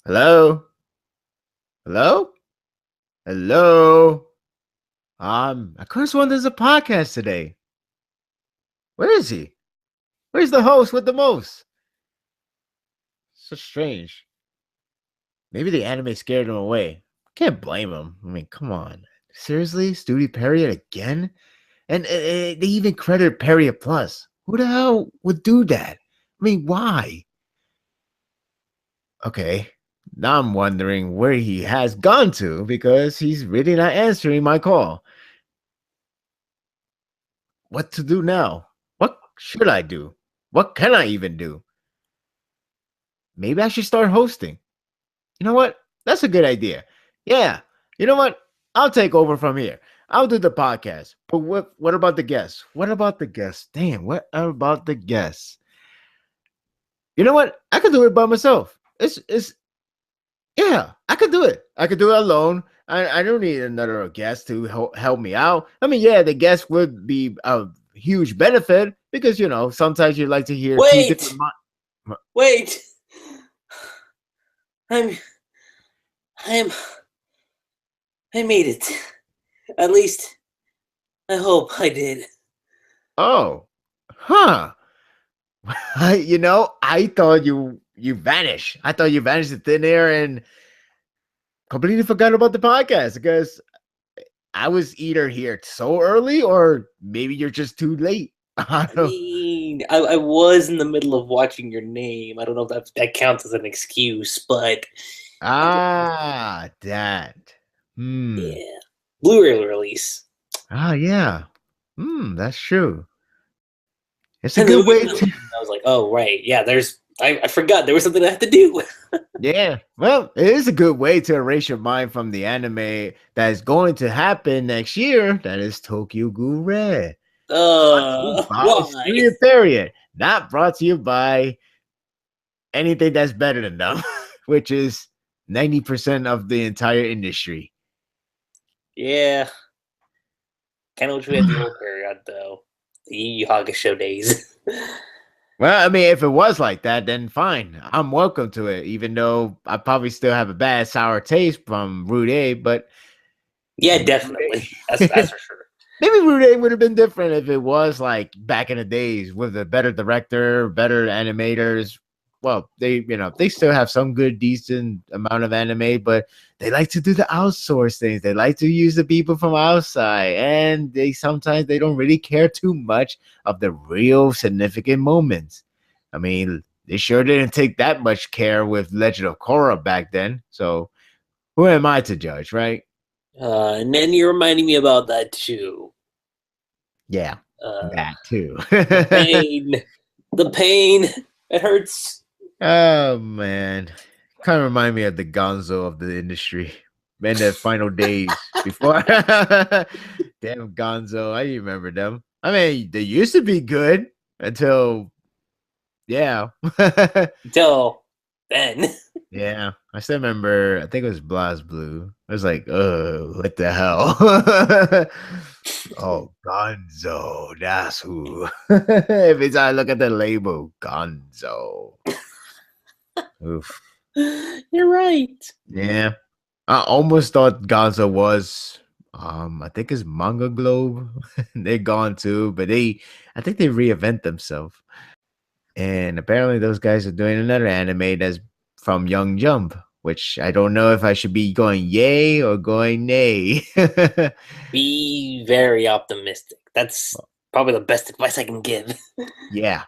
Hello? Hello? Hello? I could have sworn there's a podcast today. Where is he? Where's the host with the most? So strange. Maybe the anime scared him away. Can't blame him. I mean, come on. Seriously? Studio Period again? And they even credit Period Plus. Who the hell would do that? I mean, why? Okay. Now I'm wondering where he has gone to because he's really not answering my call. What to do now? What should I do? What can I even do? Maybe I should start hosting. You know what? That's a good idea. Yeah. You know what? I'll take over from here. I'll do the podcast. But what about the guests? What about the guests? Damn, what about the guests? You know what? I could do it by myself. It's yeah, I could do it. I could do it alone. I don't need another guest to help me out. I mean, yeah, the guest would be a huge benefit because sometimes you like to hear two Wait, different. wait. I'm, I'm, I made it. At least, I hope I did. Oh, huh. I thought you vanished. I thought you vanished in thin air and completely forgot about the podcast because I was either here so early or maybe you're just too late. I I don't. mean, I was in the middle of watching your name. I don't know if that counts as an excuse, but That. Hmm. yeah, Blu-ray release. Yeah. That's true. It's a And the good movie way was to. I was like, oh right, yeah. I forgot there was something I had to do. Yeah. Well, it is a good way to erase your mind from the anime that is going to happen next year. That is Tokyo Ghoul Red. Brought to you by Why? Studio Period. Not brought to you by anything that's better than them, which is 90% of the entire industry. Yeah, kind of wish we had the old period though. The Yu Yu Hakusho days. Well, I mean, if it was like that, then fine. I'm welcome to it, even though I probably still have a bad sour taste from Route A, but Yeah, maybe Route definitely. That's A, for sure. maybe Route A would have been different if it was like back in the days with a better director, better animators. Well, they still have some good, decent amount of anime, but they like to do the outsource things. They like to use the people from outside, and they don't really care too much of the real significant moments. I mean, they sure didn't take that much care with Legend of Korra back then. So who am I to judge, right? And then you're reminding me about that too. Yeah, Uh, that too. the pain, the pain. It hurts. Oh man, kind of remind me of the Gonzo of the industry. Man, the final days before. Damn Gonzo, I remember them. I mean, they used to be good until, yeah, Until then. yeah. I still remember. I think it was Blast Blue. I was like, oh, what the hell? Oh, Gonzo, that's who. Every time I look at the label, Gonzo. Oof. You're right. Yeah. I almost thought Gonzo was I think it's Manga Globe. They're gone too, but I think they reinvent themselves. And apparently those guys are doing another anime that's from Young Jump, which I don't know if I should be going yay or going nay. Be very optimistic. That's probably the best advice I can give. Yeah.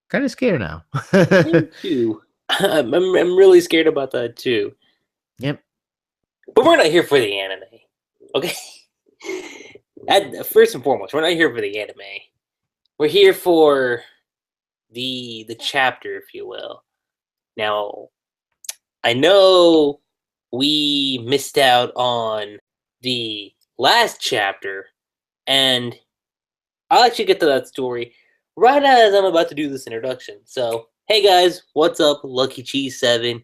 Kind of scared now. I am too. I'm really scared about that too. Yep. But we're not here for the anime, okay? First and foremost, we're not here for the anime. We're here for the chapter, if you will. Now, I know we missed out on the last chapter, and I'll actually get to that story right as I'm about to do this introduction. So, hey guys, what's up? Lucky Cheese 7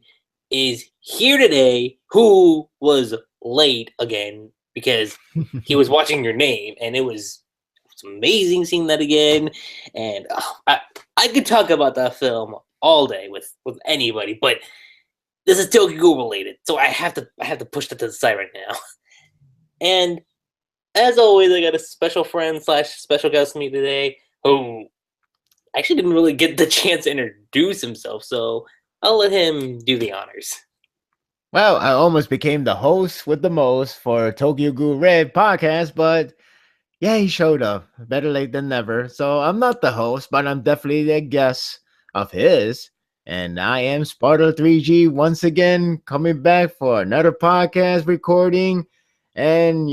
is here today, who was late again because he was watching your name, and it was amazing seeing that again. And I could talk about that film all day with anybody, but this is Tokyo Ghoul related, so I have to push that to the side right now. And as always, I got a special friend / special guest with me today who actually didn't really get the chance to introduce himself, so I'll let him do the honors. Well, I almost became the host with the most for Tokyo Ghoul Red podcast, but yeah, he showed up. Better late than never. So I'm not the host, but I'm definitely the guest of his. And I am Sparda3g once again coming back for another podcast recording. And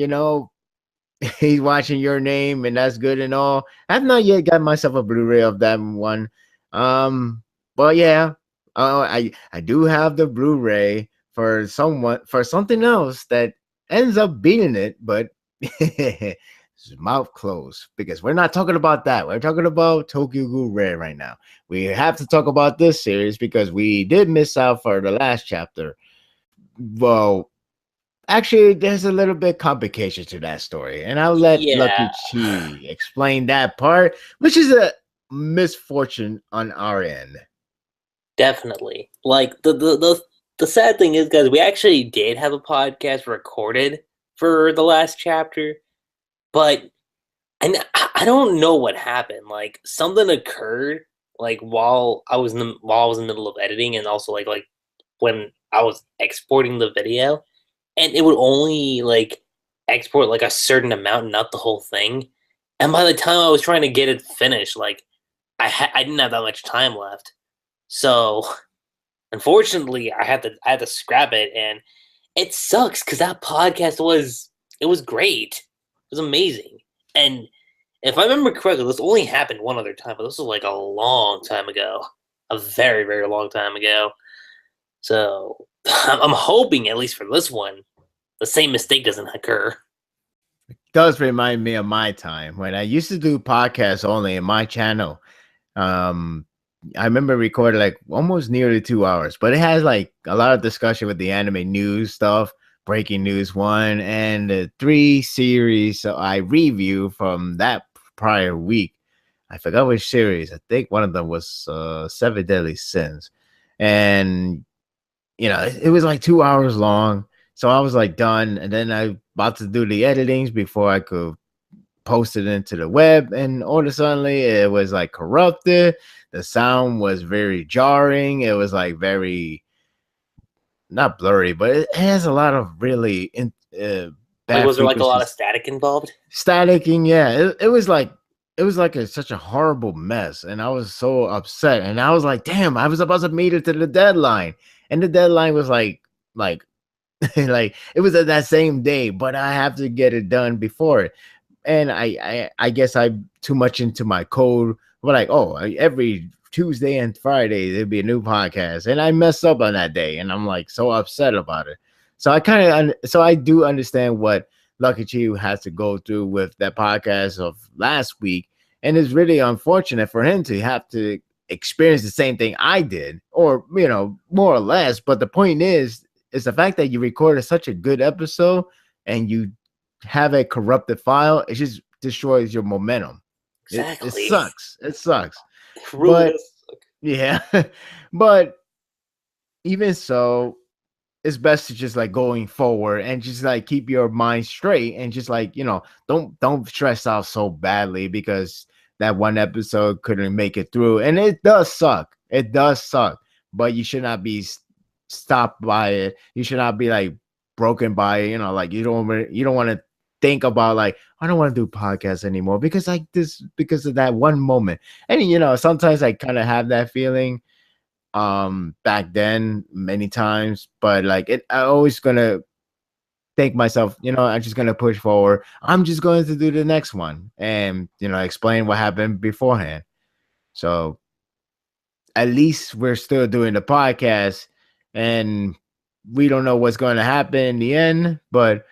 he's watching Your Name, and that's good and all. I've not yet got myself a Blu-ray of that one. But yeah, I do have the Blu-ray for something else that ends up beating it, but his mouth closed because we're not talking about that. We're talking about Tokyo Ghoul Red right now. We have to talk about this series because we did miss out for the last chapter. Well, actually, there's a little bit complication to that story, and I'll let Yeah, Lucky Chi explain that part, which is a misfortune on our end. definitely. Like the sad thing is, guys, we actually did have a podcast recorded for the last chapter, but I don't know what happened. Like something occurred like while I was in the middle of editing, and also like when I was exporting the video, and it would only like export like a certain amount, not the whole thing. And by the time I was trying to get it finished, like I didn't have that much time left. So unfortunately, I had to scrap it, and it sucks because that podcast was great. It was amazing. And if I remember correctly, this only happened one other time, but this was like a long time ago, a very very long time ago. So I'm hoping, at least for this one, the same mistake doesn't occur. Does remind me of my time when I used to do podcasts only in my channel. Um, I remember recording like almost nearly 2 hours, but it has like a lot of discussion with the anime news stuff, breaking news one, and the 3 series I review from that prior week. I forgot which series. I think one of them was Seven Deadly Sins, and it was like 2 hours long. So I was like done, and then I about to do the editings before I could post it into the web, and all of a sudden it was like corrupted. The sound was very jarring. It was like very not blurry, but it has a lot of really Like, bad was there like a lot of frequencies, static involved? staticking. Yeah, it was like such a horrible mess, and I was so upset. And I was like, damn, I was about to meet it to the deadline, and the deadline was like like it was that same day, but I have to get it done before it. And I guess I'm too much into my code. But like, oh, every Tuesday and Friday there'd be a new podcast, and I messed up on that day, and I'm like so upset about it. So I do understand what Lucky Chi has to go through with that podcast of last week, and it's really unfortunate for him to have to experience the same thing I did, or more or less. But the point is the fact that you recorded such a good episode and you have a corrupted file, it just destroys your momentum. It Exactly. sucks. It sucks. It really But does suck. yeah, but even so, it's best to just like going forward and just like keep your mind straight and just like don't stress out so badly because that one episode couldn't make it through, and it does suck. It does suck, but you should not be stopped by it. You should not be like broken by it. Like you don't want to think about like I don't want to do podcasts anymore because of that one moment. And sometimes I kind of have that feeling back then many times, but like I always gonna think myself, I'm just gonna push forward. I'm just going to do the next one and explain what happened beforehand. So at least we're still doing the podcast, and we don't know what's going to happen in the end, but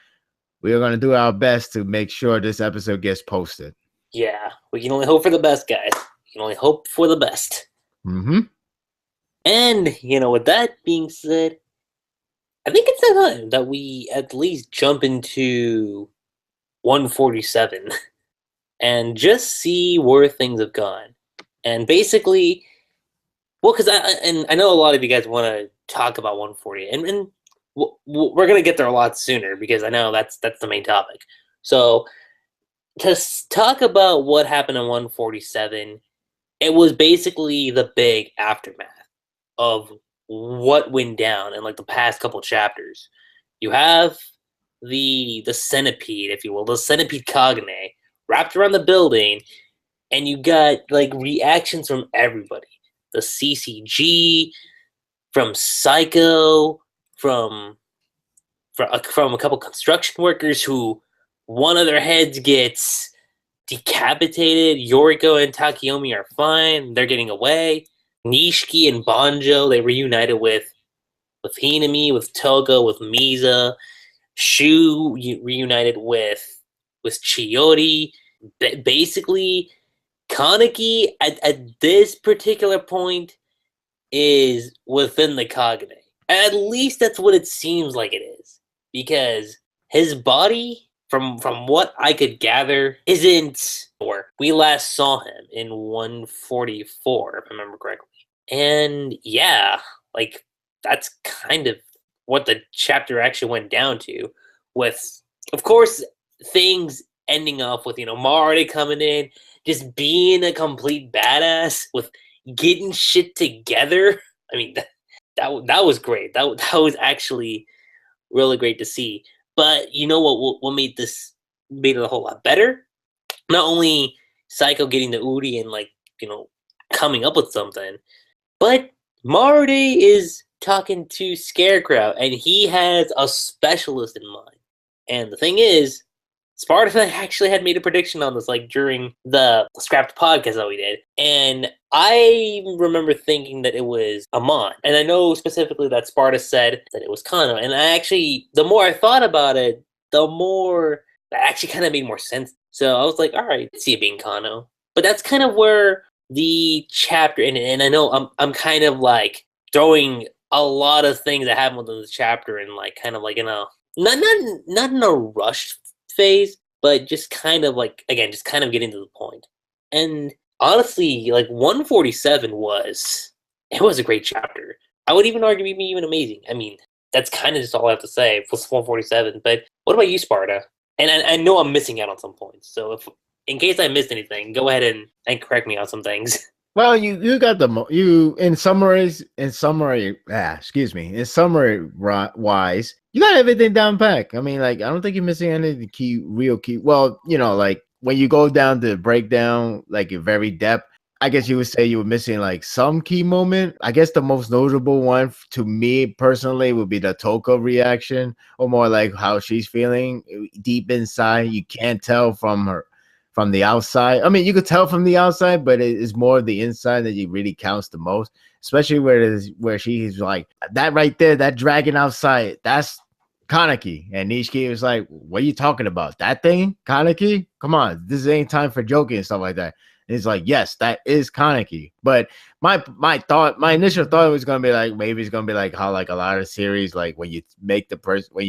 we are going to do our best to make sure this episode gets posted. Yeah, we can only hope for the best, guys. We can only hope for the best. Mm-hmm. And, with that being said, I think it's time that we at least jump into 147 and just see where things have gone. And basically, Well, because I know a lot of you guys want to talk about 140, and we're gonna get there a lot sooner because I know that's the main topic. So to talk about what happened in 147, it was basically the big aftermath of what went down in like the past couple chapters. You have the centipede, if you will, the centipede Cogne wrapped around the building, and you got like reactions from everybody. The CCG, from Psycho, from from a couple construction workers who one of their heads gets decapitated. Yoriko and Takeyomi are fine; they're getting away. Nishiki and Banjo, they reunited with Hinami, with Toga, with Misa. Shu reunited with Chiyori. Basically, Kaneki at this particular point is within the Cogne. At least that's what it seems like it is, because his body, from what I could gather, isn't where we last saw him in 144, if I remember correctly. And yeah, like that's kind of what the chapter actually went down to, with of course things ending up with Marty coming in, just being a complete badass with getting shit together. I mean, that was great. That was actually really great to see. But you know what made it a whole lot better? Not only Psycho getting the Uri and like coming up with something, but Marty is talking to Scarecrow, and he has a specialist in mind. And the thing is, Sparda3g actually had made a prediction on this, like during the scrapped podcast that we did, and I remember thinking that it was Amon, and I know specifically that Sparda said that it was Kano, and I actually, the more I thought about it, the more that actually kind of made more sense. So I was like, all right, I see it being Kano, but that's kind of where the chapter ended, and I know I'm kind of like throwing a lot of things that happened within the chapter, and like kind of like not in a rushed phase, but just kind of like, again, just kind of getting to the point. And honestly, like 147 was a great chapter. I would even argue maybe even amazing. I mean, that's kind of just all I have to say for 147. But what about you, Sparda? And I know I'm missing out on some points, so if in case I missed anything, go ahead and correct me on some things. Well, you got in summary wise, you got everything down pack. I mean, like, I don't think you're missing any of the real key. Well, like when you go down to breakdown, like in very depth, I guess you would say you were missing like some key moment. I guess the most notable one to me personally would be the Toka reaction, or more like how she's feeling deep inside. You can't tell from the outside. I mean, you could tell from the outside, but it is more the inside that really counts the most, especially where she's like, that right there, that dragon outside, that's Kaneki. And Nishiki was like, what are you talking about? That thing? Kaneki? Come on, this ain't time for joking and stuff like that. And it's like, yes, that is Kaneki. But my initial thought was gonna be like, maybe it's gonna be like how like a lot of series, like when you make the person, when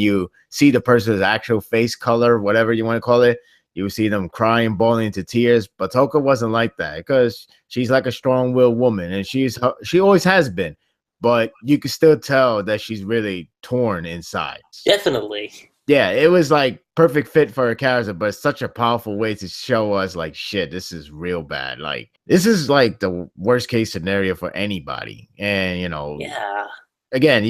you see the person's actual face color, whatever you want to call it, you would see them crying, bawling into tears. But Toka wasn't like that, because she's like a strong-willed woman, and she always has been. But you can still tell that she's really torn inside. Definitely. Yeah, it was like perfect fit for her character, but it's such a powerful way to show us like, shit, this is real bad. Like, this is like the worst case scenario for anybody. And yeah. Again,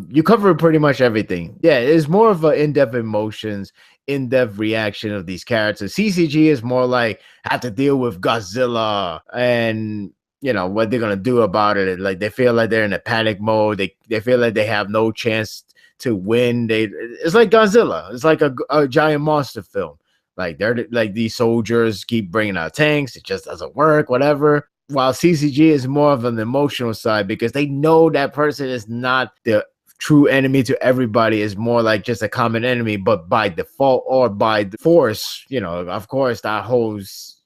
you cover pretty much everything. Yeah, it's more of an in-depth emotions, in-depth reaction of these characters. CCG is more like have to deal with Godzilla and what they're gonna do about it. Like, they feel like they're in a panic mode. They feel like they have no chance to win. It's like Godzilla. It's like a giant monster film. Like, they're like, these soldiers keep bringing out tanks. It just doesn't work. Whatever. While CCG is more of an emotional side, because they know that person is not the true enemy to everybody, is more like just a common enemy, but by default or by the force, of course, that whole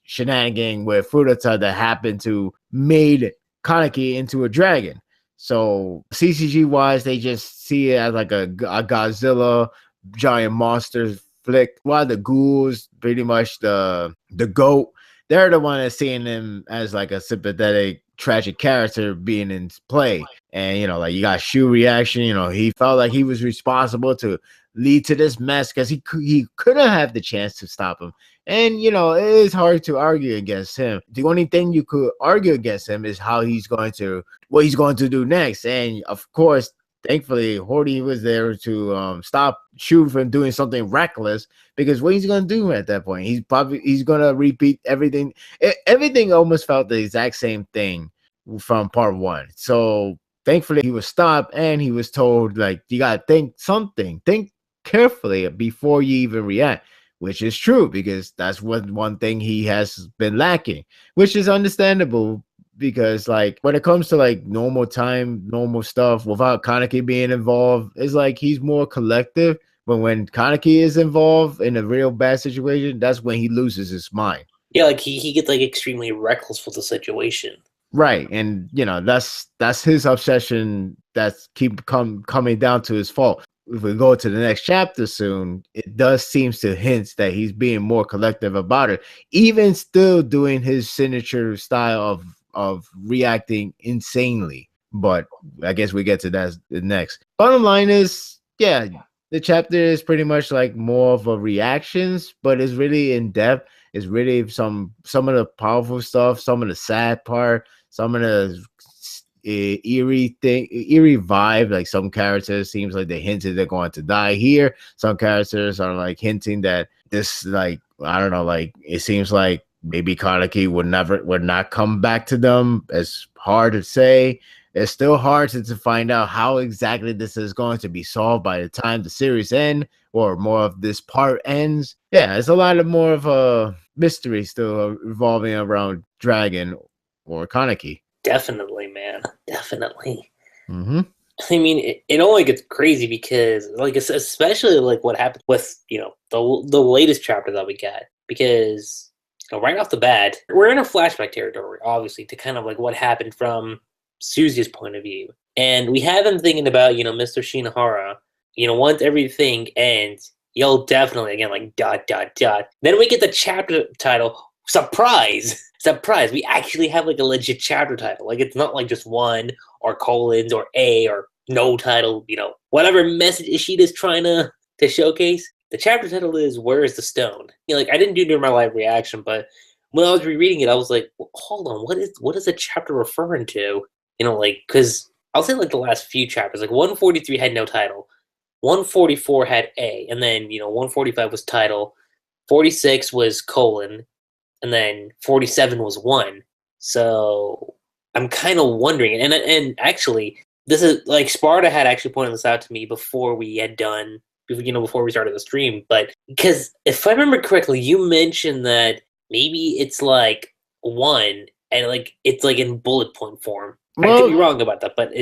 shenanigan with Furuta that happened to made Kaneki into a dragon. So CCG wise, they just see it as like a Godzilla giant monster flick, while the ghouls pretty much the goat. they're the one that's seeing him as like a sympathetic, tragic character being in play. And like you got Shu reaction. He felt like he was responsible to lead to this mess because he couldn't have the chance to stop him. And it is hard to argue against him. The only thing you could argue against him is what he's going to do next. And of course, thankfully, Horty was there to stop Shu from doing something reckless. Because what he's gonna do at that point, he's gonna repeat everything. Everything almost felt the exact same thing from part one. So thankfully, he was stopped and he was told, like, you gotta think carefully before you even react. Which is true, because that's one thing he has been lacking, which is understandable. Because like when it comes to like normal stuff without Kaneki being involved, it's like he's more collective. But when Kaneki is involved in a real bad situation, that's when he loses his mind. Yeah, like he gets like extremely reckless with the situation. Right, and that's his obsession. That's coming down to his fault. If we go to the next chapter soon, it does seems to hint that he's being more collective about it, even still doing his signature style of reacting insanely. But I guess we get to that next. Bottom line is, yeah, the chapter is pretty much like more of a reactions, but it's really in depth. It's really some of the powerful stuff, some of the sad part, some of the eerie vibe. Like some characters seems like they hinted they're going to die here. Some characters are like hinting that this, like, I don't know, like it seems like maybe Kaneki would not come back to them. It's hard to say. It's still hard to find out how exactly this is going to be solved by the time the series ends, or more of this part ends. Yeah, it's a lot of more of a mystery still revolving around Dragon or Kaneki. Definitely, man. Definitely. Mm-hmm. I mean, it only gets crazy because, like, especially like what happened with the latest chapter that we got, because right off the bat, we're in a flashback territory, obviously, to kind of like what happened from Suzu's point of view, and we have him thinking about Mr. Shinohara. Once everything ends, you'll definitely again like ... Then we get the chapter title. Surprise! Surprise! We actually have like a legit chapter title. Like it's not like just one or colons or a or no title. Whatever message Ishida's trying to showcase. The chapter title is "Where is the Stone?" Like I didn't do it during my live reaction, but when I was rereading it, I was like, well, hold on, what is the chapter referring to? Like because I'll say like the last few chapters, like 143 had no title, 144 had a, and then 145 was title, 46 was colon, and then 47 was 1. So I'm kind of wondering, and actually, this is like Sparda had actually pointed this out to me before we had done, before we started the stream. But because if I remember correctly, you mentioned that maybe it's like 1, and like it's like in bullet point form. I could be wrong about that, but I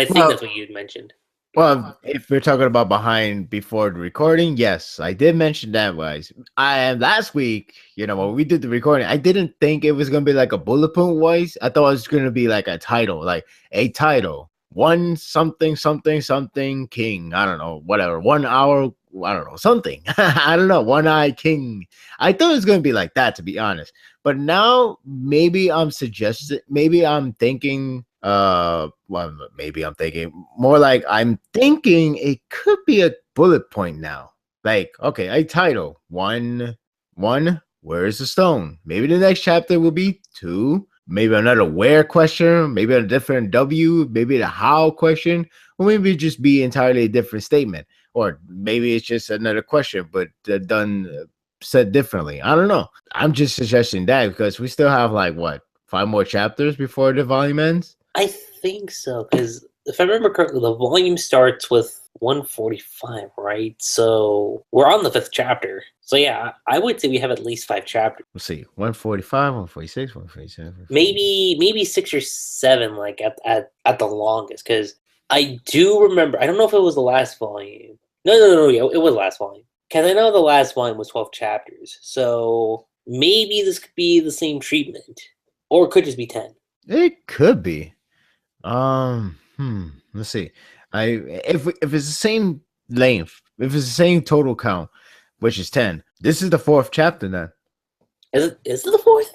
think that's what you'd mentioned. Well, if we're talking about behind before the recording, yes, I did mention that wise. Last week, when we did the recording, I didn't think it was gonna be like a bullet point wise. I thought it was gonna be like a title, one something king. I don't know, whatever. 1 hour, I don't know, something. I don't know, 1 eye king. I thought it was gonna be like that, to be honest. But now maybe I'm thinking maybe I'm thinking more like I'm thinking it could be a bullet point now. Like, okay, a title. One, where is the stone? Maybe the next chapter will be 2. Maybe another where question, maybe a different W, maybe the how question, or maybe just be entirely a different statement. Or maybe it's just another question, but said differently. I don't know. I'm just suggesting that because we still have like 5 more chapters before the volume ends. I think so, because if I remember correctly, the volume starts with 145, right? So we're on the 5th chapter. So yeah, I would say we have at least 5 chapters. Let's see, 145, 146, 147. Maybe 6 or 7, like at the longest. Because I do remember, I don't know if it was the last volume. No, yeah, it was the last volume. Because I know the last volume was 12 chapters. So maybe this could be the same treatment, or it could just be 10. It could be. Let's see. If it's the same length, if it's the same total count, which is 10, this is the 4th chapter then. Is it the fourth?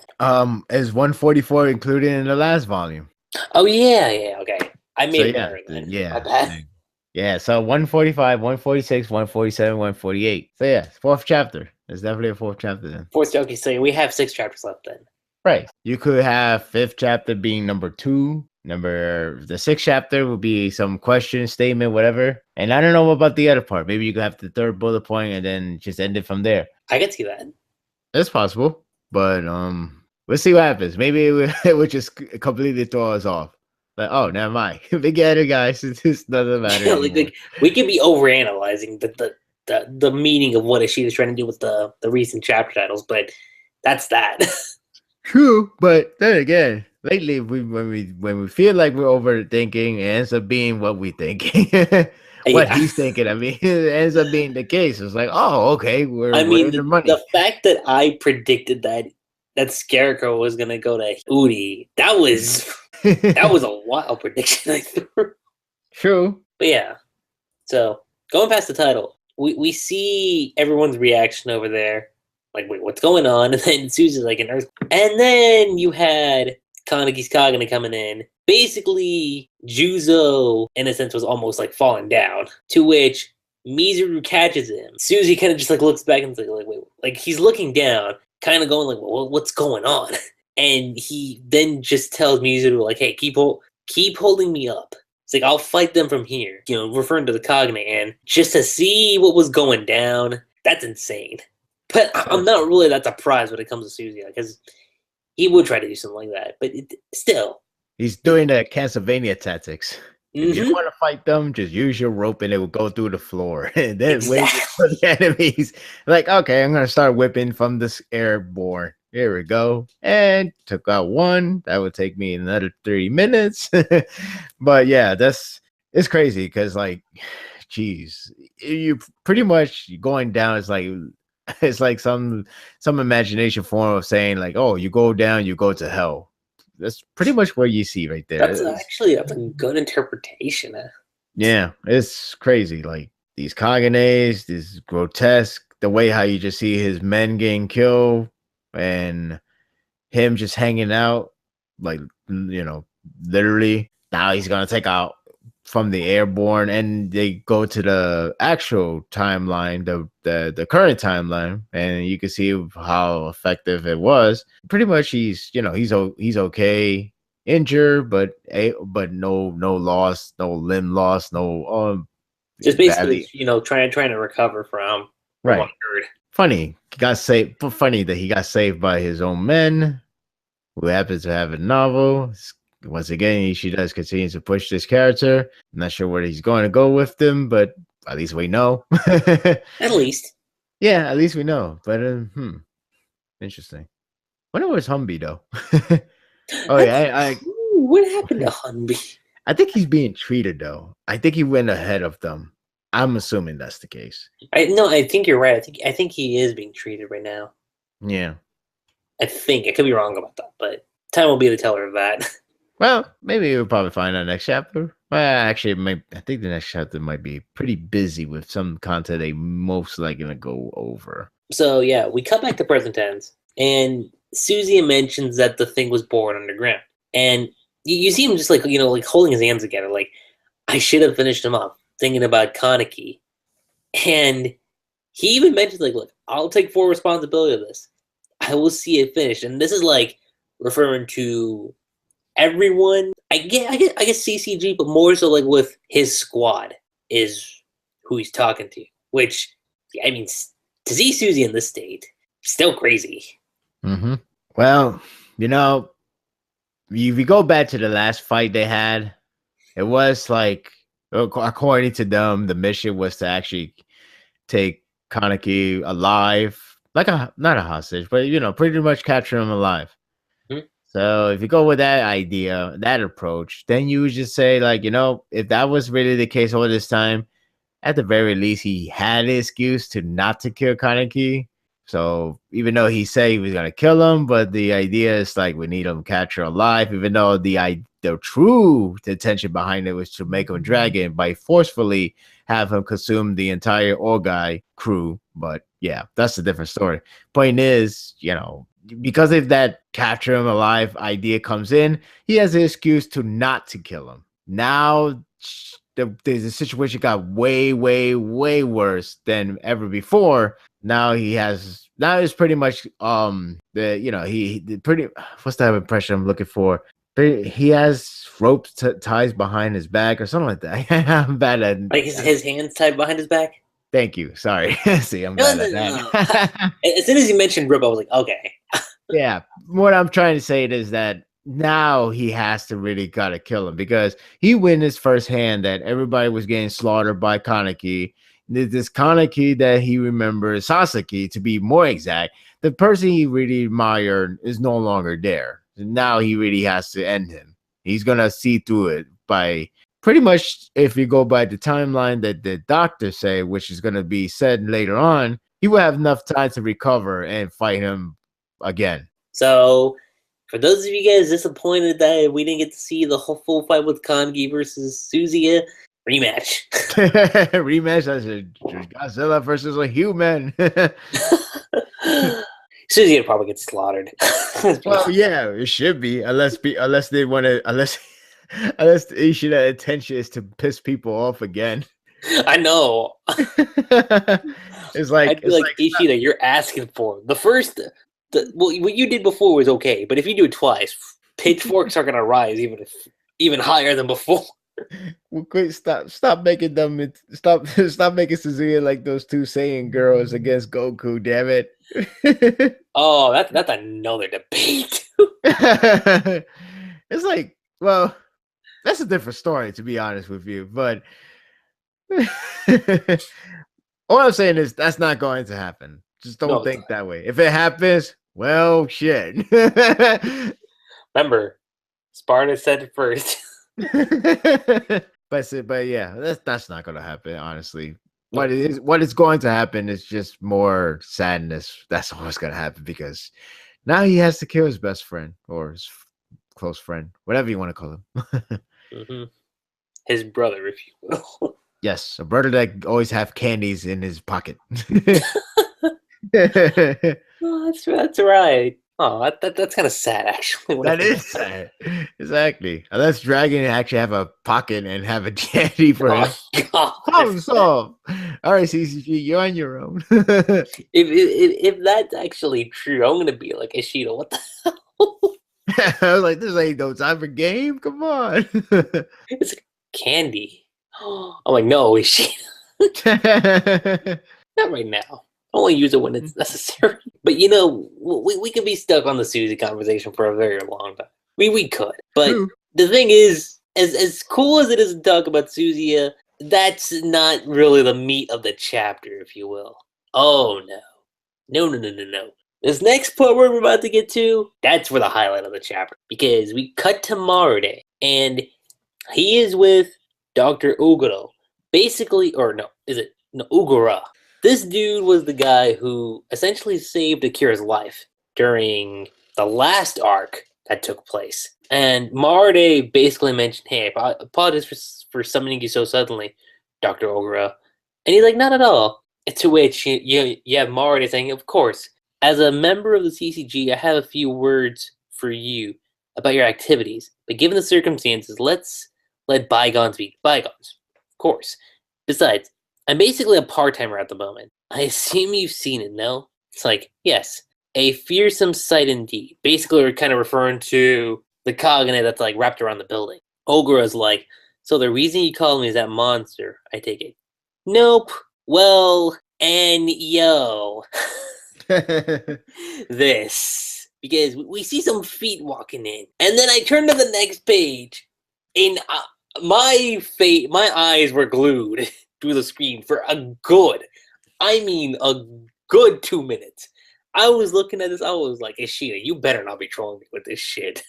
Is 144 included in the last volume? Oh yeah, okay. I So made an yeah, error then. My yeah, bad. yeah. So 145, 146, 147, 148. So yeah, fourth chapter. It's definitely a fourth chapter then. Fourth, okay, so we have 6 chapters left then. Right. You could have fifth chapter being number 2. The sixth chapter will be some question, statement, whatever. And I don't know about the other part. Maybe you could have the third bullet point and then just end it from there. I can see that. It's possible, but we'll see what happens. Maybe it would just completely throw us off. Like, oh, never mind. Forget it, guys. It just doesn't matter anymore. like we could be overanalyzing the meaning of what Ishida's trying to do with the recent chapter titles, but that's that. True, but then again, lately when we feel like we're overthinking, it ends up being what we thinking. What he's thinking. I mean, it ends up being the case. It's like, oh, okay, we're in the money. The fact that I predicted that Scarecrow was gonna go to Udi, that was a wild prediction I threw. True. But yeah. So going past the title, we see everyone's reaction over there. Like, wait, what's going on? And then Susie's like an earth. And then you had Kaneki's Kagane coming in. Basically, Juzo, in a sense, was almost like falling down. To which Mizuru catches him. Susie kind of just like looks back and is like, wait, like he's looking down, kind of going like, well, what's going on? And he then just tells Mizuru like, hey, keep holding me up. It's like, I'll fight them from here. You know, referring to the Kagane, and just to see what was going down, that's insane. But I'm not really that surprised when it comes to Susie, because he would try to do something like that. But still. He's doing the Castlevania tactics. If you want to fight them, just use your rope and it will go through the floor. And then wait for the enemies. Like, okay, I'm going to start whipping from this airborne. Here we go. And took out one. That would take me another 3 minutes. But yeah, it's crazy because, like, geez, you pretty much going down is like, it's like some imagination form of saying like, oh, you go down, you go to hell. That's pretty much what you see right there. That's a good interpretation. Yeah, it's crazy. Like these Kaganes, this grotesque, the way how you just see his men getting killed and him just hanging out, like, you know, literally. Now he's gonna take out from the airborne, and they go to the actual timeline, the current timeline, and you can see how effective it was. Pretty much, he's okay, injured, but no loss, no limb loss, no just basically trying to recover from right. Funny, he got saved. Funny that he got saved by his own men, who happens to have a novel. Once again, she does continue to push this character. I'm not sure where he's going to go with them, but at least we know. At least. Yeah, at least we know. But, interesting. Wonder where's Humby, though? What happened to Humby? I think he's being treated, though. I think he went ahead of them. I'm assuming that's the case. I think you're right. I think he is being treated right now. Yeah. I think. I could be wrong about that, but time will be the teller of that. Well, maybe we'll probably find out next chapter. Well, actually, I think the next chapter might be pretty busy with some content they most likely going to go over. So, yeah, we cut back to present tense, and Susie mentions that the thing was born underground. And you see him just like holding his hands together, like, I should have finished him up, thinking about Kaneki. And he even mentions, like, look, I'll take full responsibility of this. I will see it finished. And this is like referring to everyone, I guess CCG, but more so like with his squad is who he's talking to. Which, I mean, to see Susie in this state, still crazy. Mm-hmm. Well, if we go back to the last fight they had, it was like, according to them, the mission was to actually take Kaneki alive, like not a hostage, but pretty much capture him alive. So if you go with that idea, that approach, then you would just say, like, if that was really the case all this time, at the very least, he had an excuse not to kill Kaneki. So even though he said he was going to kill him, but the idea is like, we need him captured alive, even though the true intention behind it was to make him dragon by forcefully have him consume the entire Orgai crew. But yeah, that's a different story. Point is, because if that capture him alive idea comes in, he has an excuse to not to kill him. Now the situation got way, way, way worse than ever before. Now it's pretty much he pretty what's that impression I'm looking for? He has ropes ties behind his back or something like that. I'm bad at like his hands tied behind his back. Thank you. Sorry. See, I'm bad at that. As soon as you mentioned rope, I was like, okay. Yeah. What I'm trying to say is that now he has to really gotta kill him because he witnessed firsthand that everybody was getting slaughtered by Kaneki. This Kaneki that he remembers, Sasaki to be more exact, the person he really admired is no longer there. Now he really has to end him. He's gonna see through it by pretty much, if you go by the timeline that the doctors say, which is gonna be said later on, he will have enough time to recover and fight him again. So, for those of you guys disappointed that we didn't get to see the whole full fight with Kaneki versus Suzuya, rematch. Rematch. That's a Godzilla versus a human. Suzuya probably gets slaughtered. Well, yeah, it should be unless they want to unless the Ishida intention is to piss people off again. I know. It's like I'd be like Ishida, you're asking for the first. Well, what you did before was okay, but if you do it twice, pitchforks are gonna rise even higher than before. Well, quit! Stop making them. Stop making Suzuya like those two Saiyan girls against Goku. Damn it! Oh, that's another debate. It's like, well, that's a different story, to be honest with you. But all I'm saying is that's not going to happen. Just don't think that way. If it happens, well, shit. Remember, Sparta said it first. but yeah, that's not going to happen. Honestly, what is going to happen is just more sadness. That's what's going to happen because now he has to kill his best friend or his close friend, whatever you want to call him. Mm-hmm. His brother, if you will. Yes, a brother that always have candies in his pocket. Oh, that's right. Oh, that's kind of sad, actually. That is sad. Exactly. Unless Dragon actually have a pocket and have a candy for him. Problem solved. All right, CCG, you're on your own. if that's actually true, I'm gonna be like, Ishida, what the hell? I was like, this ain't no time for game. Come on. It's candy. I'm like, no, Ishida. Not right now. I only use it when it's necessary. But we could be stuck on the Suzy conversation for a very long time. We could. But the thing is, as cool as it is to talk about Suzuya, that's not really the meat of the chapter, if you will. Oh no. No. This next part we're about to get to, that's where the highlight of the chapter. Because we cut to Marude, and he is with Dr. Uguro. Basically, Ugura. This dude was the guy who essentially saved Akira's life during the last arc that took place. And Marude basically mentioned, hey, I apologize for summoning you so suddenly, Dr. Ogura. And he's like, not at all. To which you have Marude saying, of course, as a member of the CCG, I have a few words for you about your activities. But given the circumstances, let's let bygones be bygones. Of course. Besides, I'm basically a part-timer at the moment. I assume you've seen it, no? It's like, yes, a fearsome sight indeed. Basically, we're kind of referring to the cognate that's like wrapped around the building. Ogura's like, so the reason you call me is that monster, I take it. Nope. Well, and yo. This. Because we see some feet walking in. And then I turn to the next page, and my eyes were glued through the screen for a good 2 minutes. I was looking at this, I was like, Ishida, you better not be trolling me with this shit.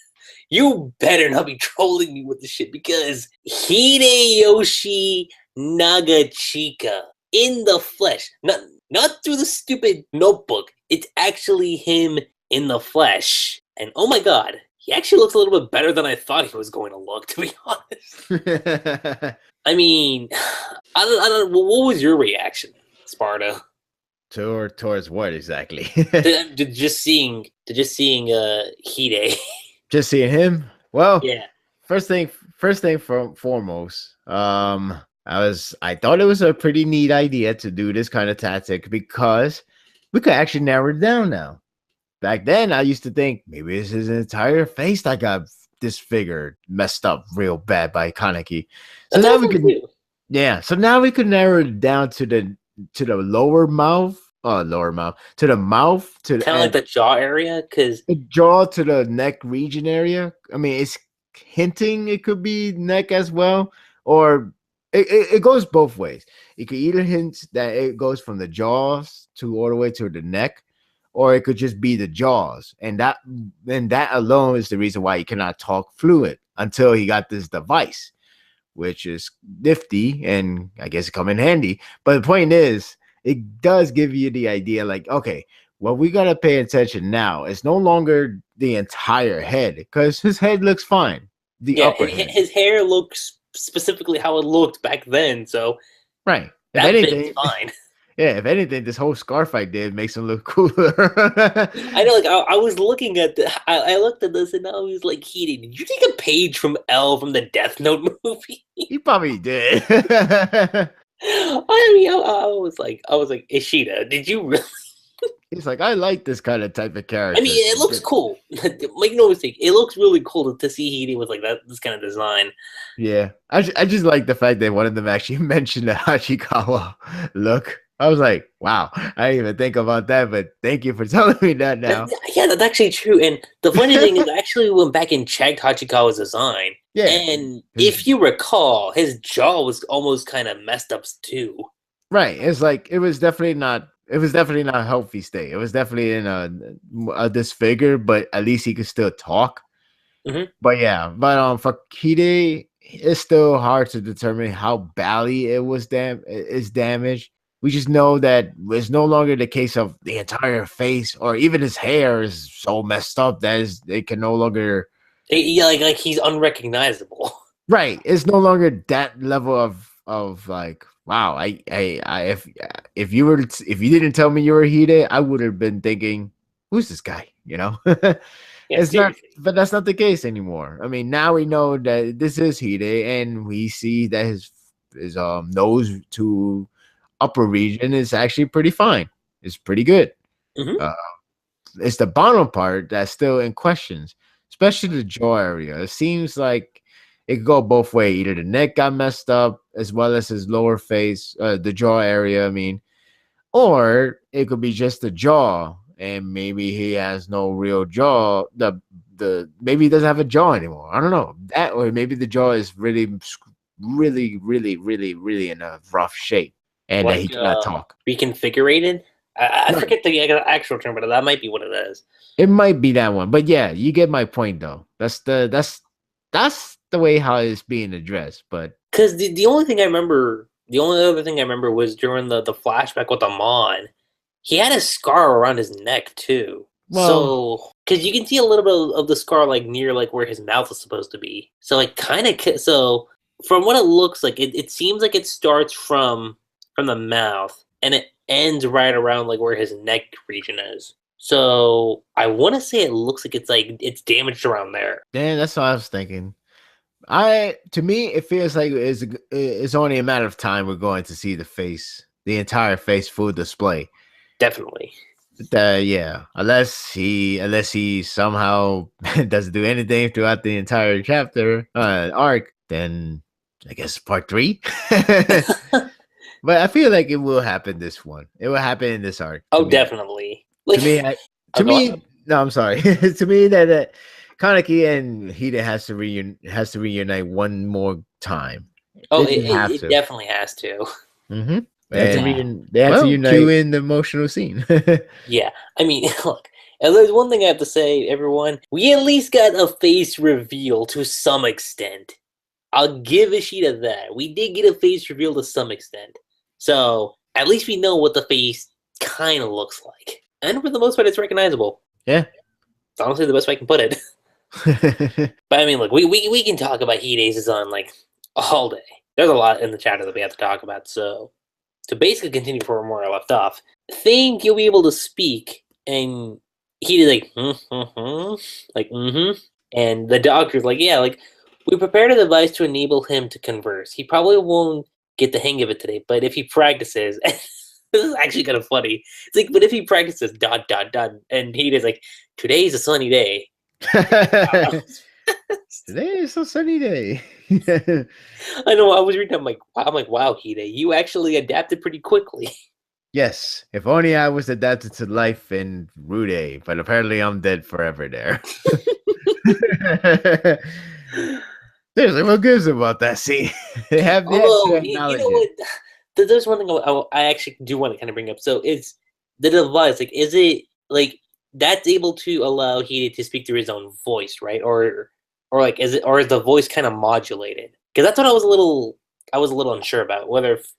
You better not be trolling me with this shit, because Hideyoshi Nagachika in the flesh, not through the stupid notebook, it's actually him in the flesh. And oh my god, he actually looks a little bit better than I thought he was going to look, to be honest. I mean, I don't. What was your reaction, Sparta? Towards what exactly? To just seeing Hide. Just seeing him. Well, Yeah. first thing foremost, I thought it was a pretty neat idea to do this kind of tactic because we could actually narrow it down now. Back then, I used to think maybe it's his entire face that got disfigured, messed up real bad by Kaneki. So That's now what we I could, do. yeah. So now we could narrow it down to the lower mouth, to the mouth, Kind of like and the jaw area, because the jaw to the neck region area. I mean, it's hinting it could be neck as well, or it goes both ways. It could either hint that it goes from the jaws to all the way to the neck, or it could just be the jaws, and that alone is the reason why he cannot talk fluid until he got this device, which is nifty and I guess it come in handy. But the point is, it does give you the idea, like, okay, what we gotta pay attention now is no longer the entire head, because his head looks fine, the yeah, upper head, his hair looks specifically how it looked back then, so right? If that bit's anything, fine. yeah, if anything, this whole scarf I did makes him look cooler. I know, like I was looking at I looked at this and I was like, Heaty, did you take a page from L from the Death Note movie? He probably did. I mean, I was like, Ishida, did you really? He's like, I like this kind of type of I mean, character. it looks cool. Make no mistake, it looks really cool to see Heaty with like this kind of design. Yeah, I just like the fact that one of them actually mentioned the Hachikawa look. I was like, wow, I didn't even think about that, but thank you for telling me that now. Yeah, that's actually true. And the funny thing is, I actually went back and checked Hachikawa's design. Yeah, And if you recall, his jaw was almost kind of messed up too. right. It's like it was definitely not. It was definitely not a healthy state. It was definitely in a disfigure, but at least he could still talk. Mm-hmm. But yeah, but for Kide, it's still hard to determine how badly it was is damaged. We just know that it's no longer the case of the entire face or even his hair is so messed up that it can no longer. Yeah, like he's unrecognizable. Right, it's no longer that level of like, wow. If you didn't tell me you were Hide, I would have been thinking, who's this guy? You know. Yeah, It's not, seriously. but that's not the case anymore. I mean, now we know that this is Hide, and we see that his nose to upper region is actually pretty fine. It's pretty good. Mm-hmm. Uh, it's the bottom part that's still in questions, especially the jaw area. It seems like it could go both ways. Either the neck got messed up as well as his lower face, the jaw area. I mean, or it could be just the jaw, and maybe he has no real jaw. The maybe he doesn't have a jaw anymore. I don't know that, or maybe the jaw is really in a rough shape, and that he Like cannot talk. reconfigurated. I Right. forget the actual term, but that might be what it is. It might be that one, but yeah, you get my point though. That's the way how it's being addressed. But Because the only thing I remember, the only other thing I remember was during the flashback with Amon. He had a scar around his neck too. well, So, because you can see a little bit of the scar like near like where his mouth is supposed to be. So, like, kind of. So, from what it looks like, it seems like it starts from the mouth and it ends right around like where his neck region is. So, I want to say it looks like it's damaged around there. yeah, that's what I was thinking. To me, it feels like it's only a matter of time we're going to see the entire face full display. Definitely. Yeah, unless he somehow doesn't do anything throughout the entire chapter arc, then I guess part 3. But I feel like it will happen this one. It will happen in this arc. Oh, definitely. Like, To me, I'll to go ahead. me, no, I'm sorry. To me, that Kaneki and Hide has to reunite one more time. Oh, They just have it to. definitely has to. Mm-hmm. Yeah. They have to unite. Cue unite. in the emotional scene. Yeah, I mean, look, and there's one thing I have to say, everyone. We at least got a face reveal to some extent. I'll give Ishida that. We did get a face reveal to some extent. So, at least we know what the face kind of looks like. And for the most part, it's recognizable. Yeah. It's honestly the best way I can put it. But I mean, look, we can talk about Hide's design like all day. There's a lot in the chapter that we have to talk about, so to basically continue from where I left off, think you'll be able to speak, and he did like and the doctor's like, yeah, like we prepared a device to enable him to converse. He probably won't get the hang of it today, but if he practices, this is actually kind of funny. It's like, but if he practices and he is like, today's a sunny day. Today is a sunny day. I know. I was reading. I'm like, wow, Hide, you actually adapted pretty quickly. Yes, if only I was adapted to life in Rude, but apparently I'm dead forever there. Seriously, what gives about that scene? They have yet to Although, you acknowledge know it. what? There's one thing I actually do want to kind of bring up. So, it's the device. Like, is it like that's able to allow Hide to speak through his own voice, right? Or like, is the voice kind of modulated? Because that's what I was a little unsure about, whether if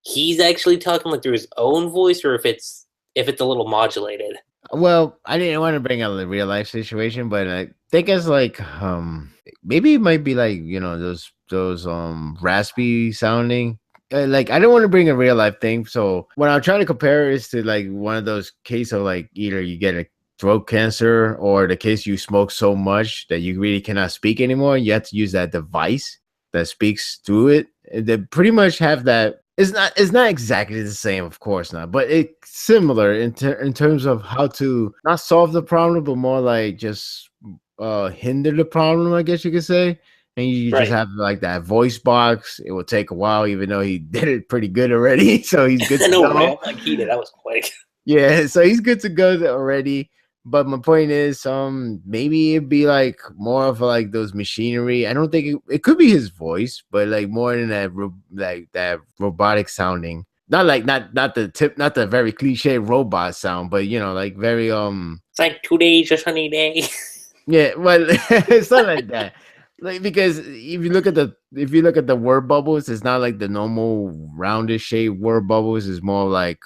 he's actually talking like through his own voice, or if it's a little modulated. Well, I didn't want to bring up the real life situation, but I think it's like maybe it might be like, those raspy sounding. Like I don't want to bring a real life thing, so what I'm trying to compare is to like one of those cases of like either you get a throat cancer or the case you smoke so much that you really cannot speak anymore. You have to use that device that speaks through it. They pretty much have that. It's not exactly the same, of course not, but it's similar in terms of how to not solve the problem, but more like just hinder the problem, I guess you could say. And you just Right. have like that voice box. It will take a while, even though he did it pretty good already. So he's good I to know, go. right? I'm like, that was quick. Yeah, so he's good to go already. But my point is, maybe it'd be like more of like those machinery. I don't think it could be his voice, but like more than that, like that robotic sounding. Not like not the very cliche robot sound, but like very It's like today's a sunny day. yeah, well, it's not like that. Like because if you look at the word bubbles, it's not like the normal roundish shaped word bubbles. It's more like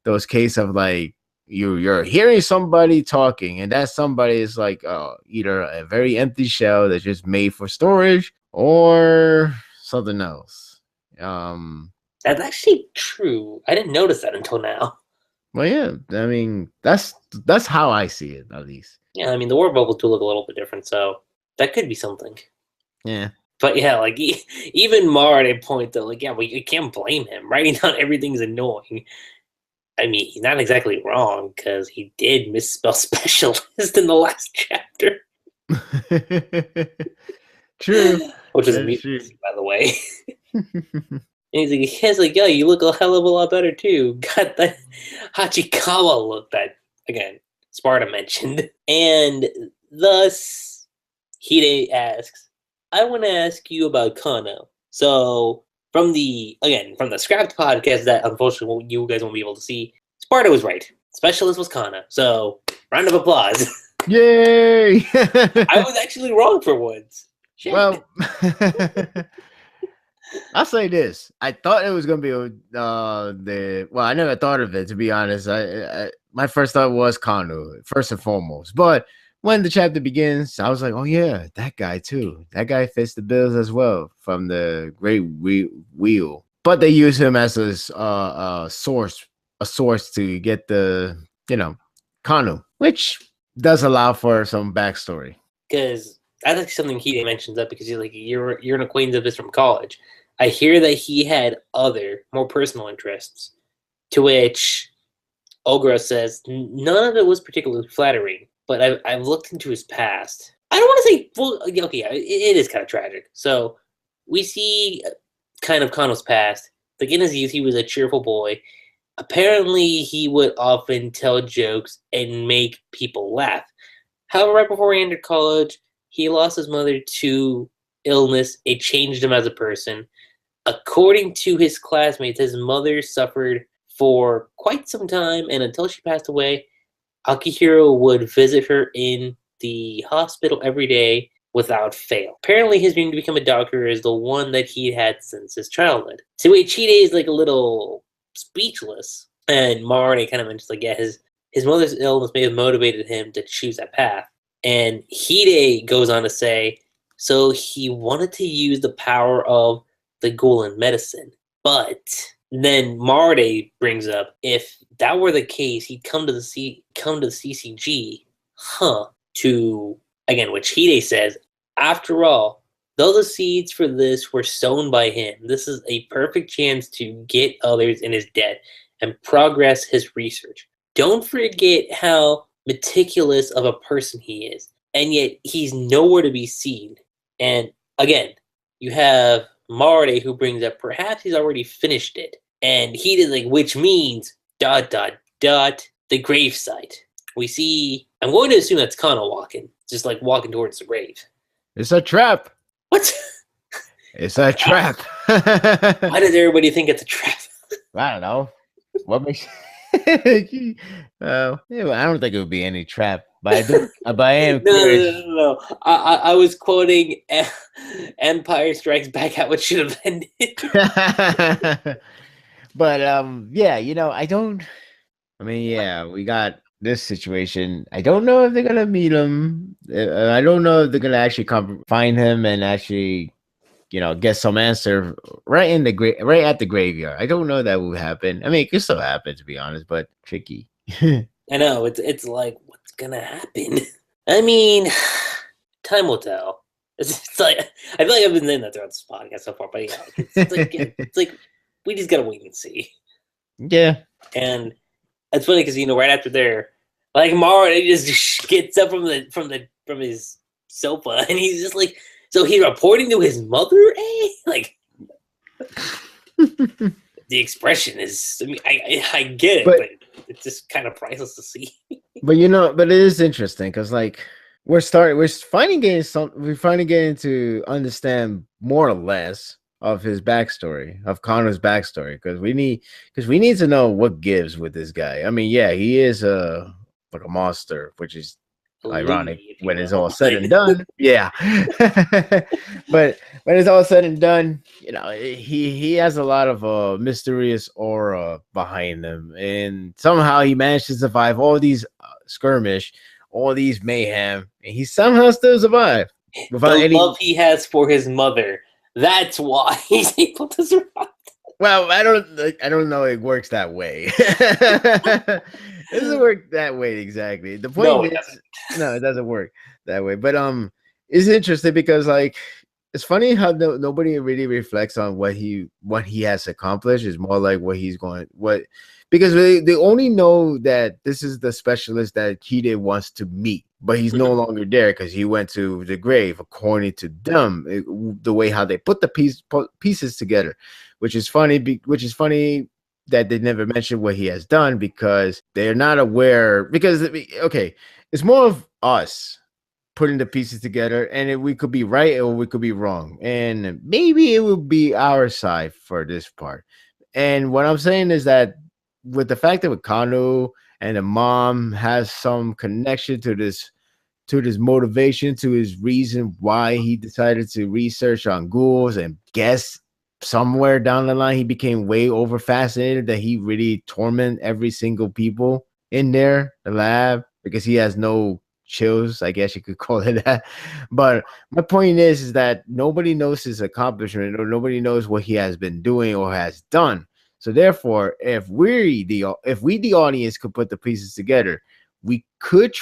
those case of like you're hearing somebody talking, and that somebody is like either a very empty shell that's just made for storage or something else. That's actually true. I didn't notice that until now. Well, yeah, I mean that's how I see it, at least. Yeah, I mean, the word bubbles do look a little bit different, so that could be something. Yeah. But yeah, like even Mar at a point though, like yeah, well, you can't blame him. Writing down everything's annoying. I mean, he's not exactly wrong because he did misspell specialist in the last chapter. True. Which is That's amusing, true. by the way. And he's like, yeah, you look a hell of a lot better too. Got that Hachikawa look that, again, Sparta mentioned. And thus, Hide asks, I want to ask you about Kano. So, from the scrapped podcast that unfortunately you guys won't be able to see, Sparta was right. Specialist was Kana. So, round of applause. Yay! I was actually wrong for once. Shit. Well, I'll say this. I thought it was gonna be I never thought of it, to be honest. My first thought was Kanu, first and foremost. But when the chapter begins, I was like, oh yeah, that guy too. That guy fits the bills as well from the Great Wheel. But they use him as a source to get the Kanu, which does allow for some backstory. Because that's actually something he mentions up because he's like, you're an acquaintance of his from college. I hear that he had other, more personal interests, to which Ogra says none of it was particularly flattering, but I've looked into his past. I don't want to say, well, okay, yeah, it is kind of tragic. So we see kind of Kano's past. Like in his youth, he was a cheerful boy. Apparently, he would often tell jokes and make people laugh. However, right before he entered college, he lost his mother to illness. It changed him as a person. According to his classmates, his mother suffered for quite some time, and until she passed away, Akihiro would visit her in the hospital every day without fail. Apparently, his dream to become a doctor is the one that he had since his childhood. So Ichide is like a little speechless, and Marne kind of mentions like, yeah, his mother's illness may have motivated him to choose that path. And Hide goes on to say, so he wanted to use the power of the ghoul in medicine, but then Marde brings up, if that were the case, he'd come to the CCG, to, again, which Hide says, after all, though the seeds for this were sown by him, this is a perfect chance to get others in his debt and progress his research. Don't forget how meticulous of a person he is, and yet he's nowhere to be seen. And again, you have Marde who brings up perhaps he's already finished it. And he did, like, which means ... the grave site. We see, I'm going to assume that's Kano walking, just like walking towards the grave. It's a trap. What? It's a trap. Why does everybody think it's a trap? I don't know. What makes yeah, I don't think it would be any trap. But I am curious. No. I was quoting Empire Strikes Back at what should have ended. But yeah, we got this situation. I don't know if they're gonna meet him. I don't know if they're gonna actually come find him and actually, get some answer right at the graveyard. I don't know that will happen. I mean, it could still happen, to be honest, but tricky. I know, it's like, what's gonna happen? I mean, time will tell. It's like, I feel like I've been saying that throughout this podcast so far, but yeah, it's like we just gotta wait and see. Yeah. And it's funny because right after there, like, Mara, he just gets up from his sofa and he's just like, so he's reporting to his mother, eh? Like, the expression is, I mean, I get it, but it's just kind of priceless to see. But it is interesting because, like, we're finally getting to understand more or less of his backstory, of Connor's backstory, because we need to know what gives with this guy. I mean, yeah, he is like a monster, which is ironic when it's all said and done. Yeah. But when it's all said and done, he has a lot of mysterious aura behind him, and somehow he managed to survive all these skirmish, all these mayhem, and he somehow still survived without any love he has for his mother. That's why he's able to survive. Well, I don't know it works that way. It doesn't work that way exactly. The point is, no, it doesn't work that way. But it's interesting because, like, it's funny how nobody really reflects on what he has accomplished. It's more like because they only know that this is the specialist that Hide wants to meet, but he's no longer there because he went to the grave, according to them, the way how they put the pieces together, which is funny that they never mention what he has done because they're not aware. Because, okay, it's more of us putting the pieces together, and we could be right or we could be wrong, and maybe it will be our side for this part. And what I'm saying is that with the fact that Kano and the mom has some connection to this motivation, to his reason why he decided to research on ghouls, and guess somewhere down the line he became way over fascinated that he really torment every single people in there, the lab, because he has no chills, I guess you could call it that. But my point is that nobody knows his accomplishment, or nobody knows what he has been doing or has done. So therefore, if we the audience could put the pieces together, we could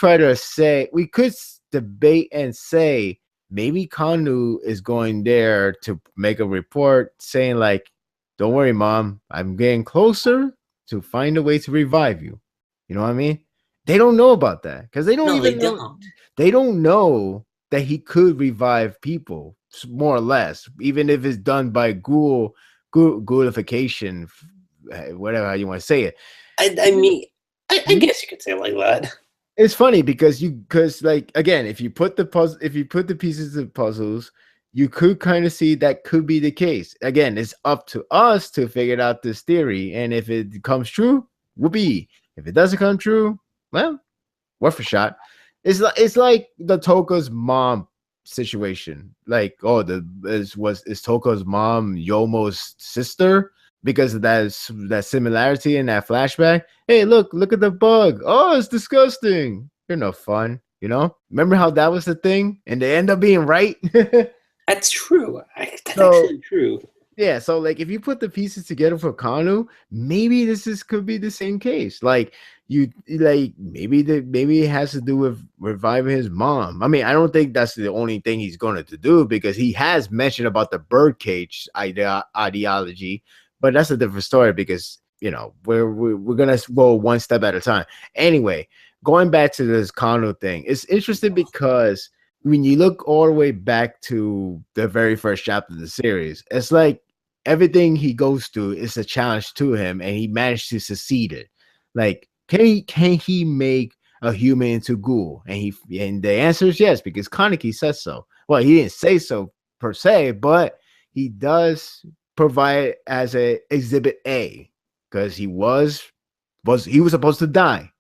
debate and say maybe Kanu is going there to make a report saying, like, don't worry, Mom, I'm getting closer to find a way to revive you. You know what I mean? They don't know about that because they don't know. They don't know that he could revive people, more or less, even if it's done by ghoulification, whatever you want to say it. I mean, I guess you could say it like that. It's funny because like, again, if you put the pieces of puzzles, you could kind of see that could be the case. Again, it's up to us to figure out this theory, and if it comes true, whoopee. If it doesn't come true, well, worth a shot. It's like the Toka's mom situation. Like, is Toka's mom Yomo's sister? Because of that similarity in that flashback. Hey, look at the bug. Oh, it's disgusting. You're no fun, Remember how that was the thing? And they end up being right? That's true. That's actually true. Yeah, so like if you put the pieces together for Kanu, maybe could be the same case. Like maybe it has to do with reviving his mom. I mean, I don't think that's the only thing he's going to do because he has mentioned about the birdcage ideology, but that's a different story because we're gonna go one step at a time. Anyway, going back to this Kanu thing, it's interesting because when you look all the way back to the very first chapter of the series, it's like everything he goes through is a challenge to him, and he managed to succeed it. Like, can he make a human into ghoul? And the answer is yes, because Kaneki says so. Well, he didn't say so per se, but he does provide as a exhibit A because he was supposed to die.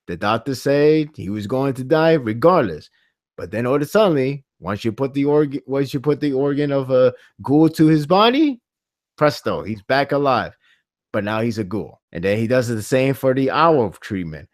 The doctor said he was going to die regardless. But then all of a sudden, once you put the organ of a ghoul to his body, presto, he's back alive. But now he's a ghoul. And then he does the same for the owl treatment.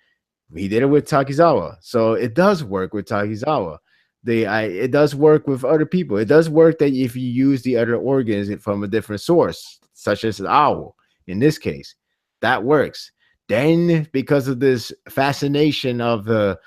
He did it with Takizawa. So it does work with Takizawa. It does work with other people. It does work that if you use the other organs from a different source, such as an owl, in this case, that works. Then because of this fascination of the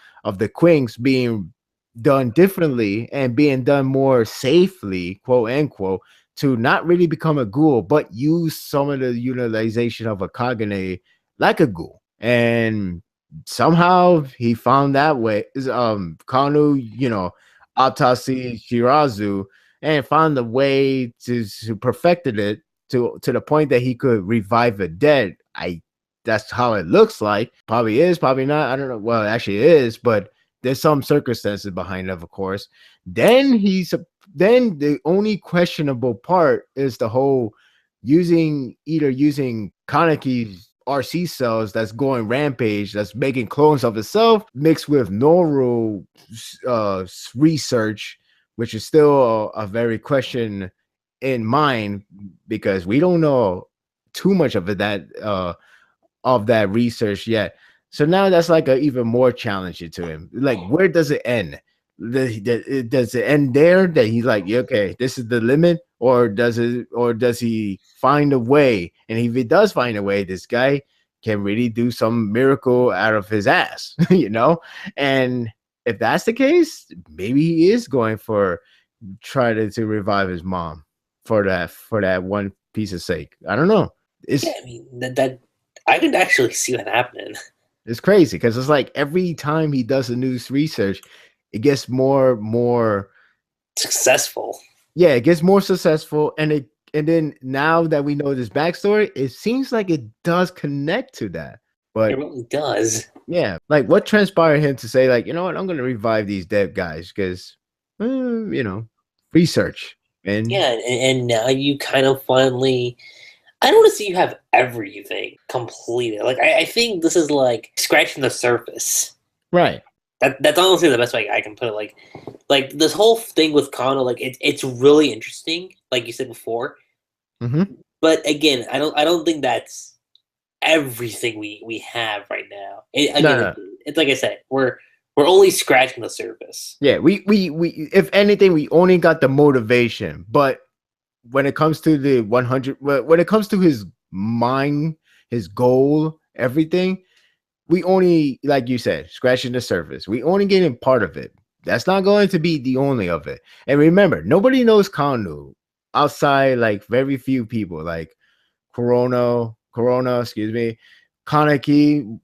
quinks being done differently and being done more safely, quote unquote, to not really become a ghoul, but use some of the utilization of a Kagane like a ghoul. And somehow he found that way. Kanu, Atasi Shirazu, and found a way to perfected it to the point that he could revive the dead. That's how it looks like. Probably is, probably not. I don't know. Well, actually it is, but there's some circumstances behind it, of course. Then the only questionable part is the whole using Kaneki's RC cells that's going rampage, that's making clones of itself, mixed with neural research, which is still a very question in mind because we don't know too much of that research yet. So now that's like a even more challenging to him. Like, where does it end? Does it end there that he's like, yeah, okay, this is the limit, or does he find a way? And if he does find a way, this guy can really do some miracle out of his ass, And if that's the case, maybe he is going for try to revive his mom for that one piece of sake. I don't know. Yeah, I mean that I could actually see that happening. It's crazy because it's like every time he does a new research, it gets more successful. Yeah, it gets more successful, and then now that we know this backstory, it seems like it does connect to that. But it really does. Yeah, like what transpired him to say, like, you know what, I'm going to revive these dead guys because, research. And yeah, and now you kind of finally. I don't want to see you have everything completed. Like I think this is like scratching the surface. Right. That's honestly the best way I can put it. Like this whole thing with Kano, like it's really interesting, like you said before. Mm-hmm. But again, I don't think that's everything we have right now. It's like I said, we're only scratching the surface. Yeah, we if anything, we only got the motivation, but when it comes to the 100, when it comes to his mind, his goal, everything, we only, like you said, scratching the surface. We only getting part of it. That's not going to be the only of it. And remember, nobody knows Kanu outside, like very few people, like Corona, excuse me, Kaneki,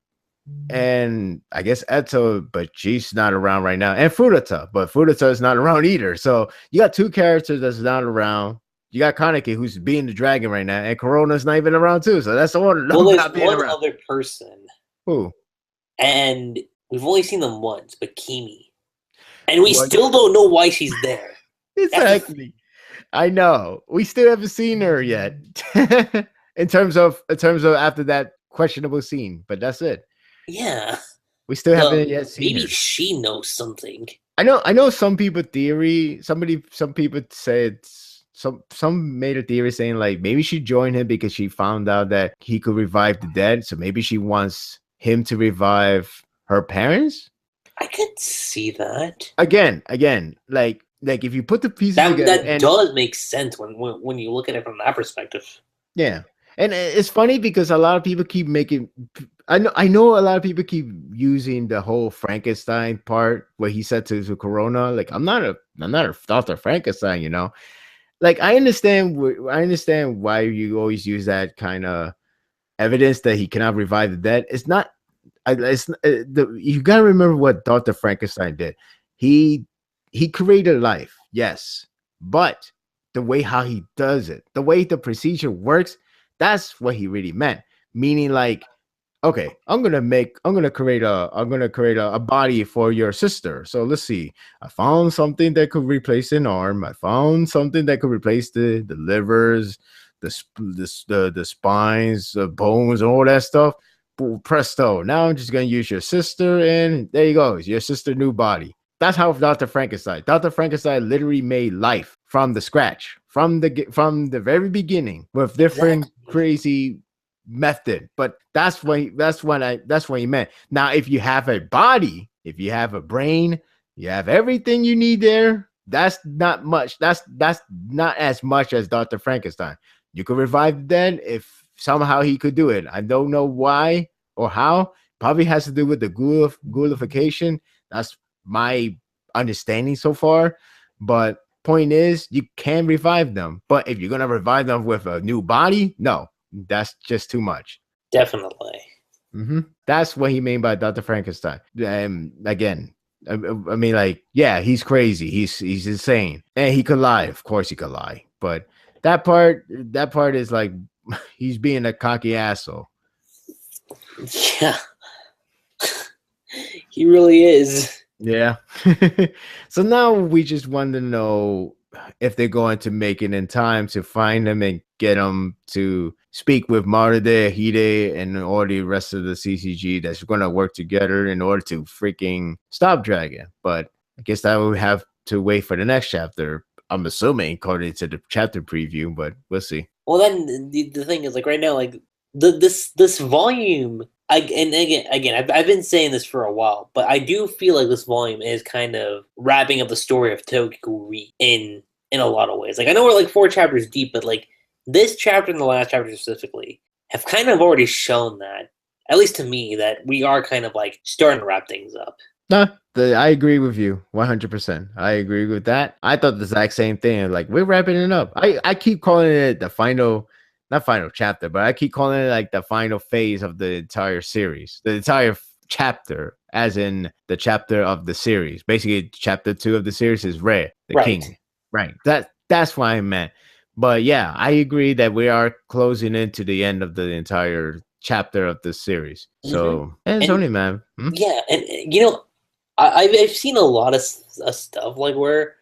and I guess Eto, but she's not around right now, and Furuta, but Furuta is not around either. So you got two characters that's not around. You got Kaneki, who's being the dragon right now, and Corona's not even around too. So that's the one. Well, there's one other person. Who? And we've only seen them once, but Kimi. And we still don't know why she's there. Exactly. I know. We still haven't seen her yet. in terms of after that questionable scene, but that's it. Yeah. We still haven't yet seen maybe her. She knows something. I know some people some people said some made a theory saying like maybe she joined him because she found out that he could revive the dead. So maybe she wants him to revive her parents. I could see that. Again, like like if you put the pieces That together, that and does make sense when you look at it from that perspective. yeah, and it's funny because a lot of people keep making. I know a lot of people keep using the whole Frankenstein part where he said to Corona, like I'm not a Dr. Frankenstein, Like I understand why you always use that kind of evidence that he cannot revive the dead. It's not. You gotta remember what Dr. Frankenstein did. He he created life, yes, but the way how he does it, the way the procedure works, that's what he really meant. Meaning, like, okay, I'm gonna create a body for your sister. So let's see. I found something that could replace an arm. I found something that could replace the livers, the spines, the bones, and all that stuff. Boom, presto. Now I'm just gonna use your sister, and there you go. It's your sister new body. That's how Dr. Frankenstein. Dr. Frankenstein literally made life from the scratch, from the very beginning, with different Exactly. crazy method. But that's what he meant. Now, if you have a body, if you have a brain, you have everything you need there. That's not much. That's not as much as Dr. Frankenstein. You could revive the dead if somehow he could do it. I don't know why or how. Probably has to do with the ghoulification. That's my understanding so far. But point is, you can revive them. But if you're gonna revive them with a new body, no, that's just too much. Definitely. That's what he mean by Dr. Frankenstein. Again, I mean, like, yeah, he's crazy. He's insane, and he could lie. Of course, he could lie. But that part is like he's being a cocky asshole. Yeah, he really is. Yeah. So now we just want to know if they're going to make it in time to find him and get him to speak with Marude, Hide, and all the rest of the CCG that's going to work together in order to freaking stop Dragon. But I guess that we have to wait for the next chapter. I'm assuming according to the chapter preview, but we'll see. Well, then the thing is, like right now, like this volume. And again, I've been saying this for a while, but I do feel like this volume is kind of wrapping up the story of Tokyo Ghoul in a lot of ways. Like I know we're like 4 chapters deep, but like this chapter and the last chapter specifically have kind of already shown that, at least to me, that we are kind of like starting to wrap things up. No, I agree with you 100%. I agree with that. I thought the exact same thing. Like, we're wrapping it up. I keep calling it the final, not final chapter, but I keep calling it like the final phase of the entire series, the entire chapter, as in the chapter of the series. Basically, chapter 2 of the series is Rare, the Right. king. Right. That's what I meant. But yeah, I agree that we are closing into the end of the entire chapter of the series. So, and And- Tony, man. Yeah, and you know, I've seen a lot of stuff like where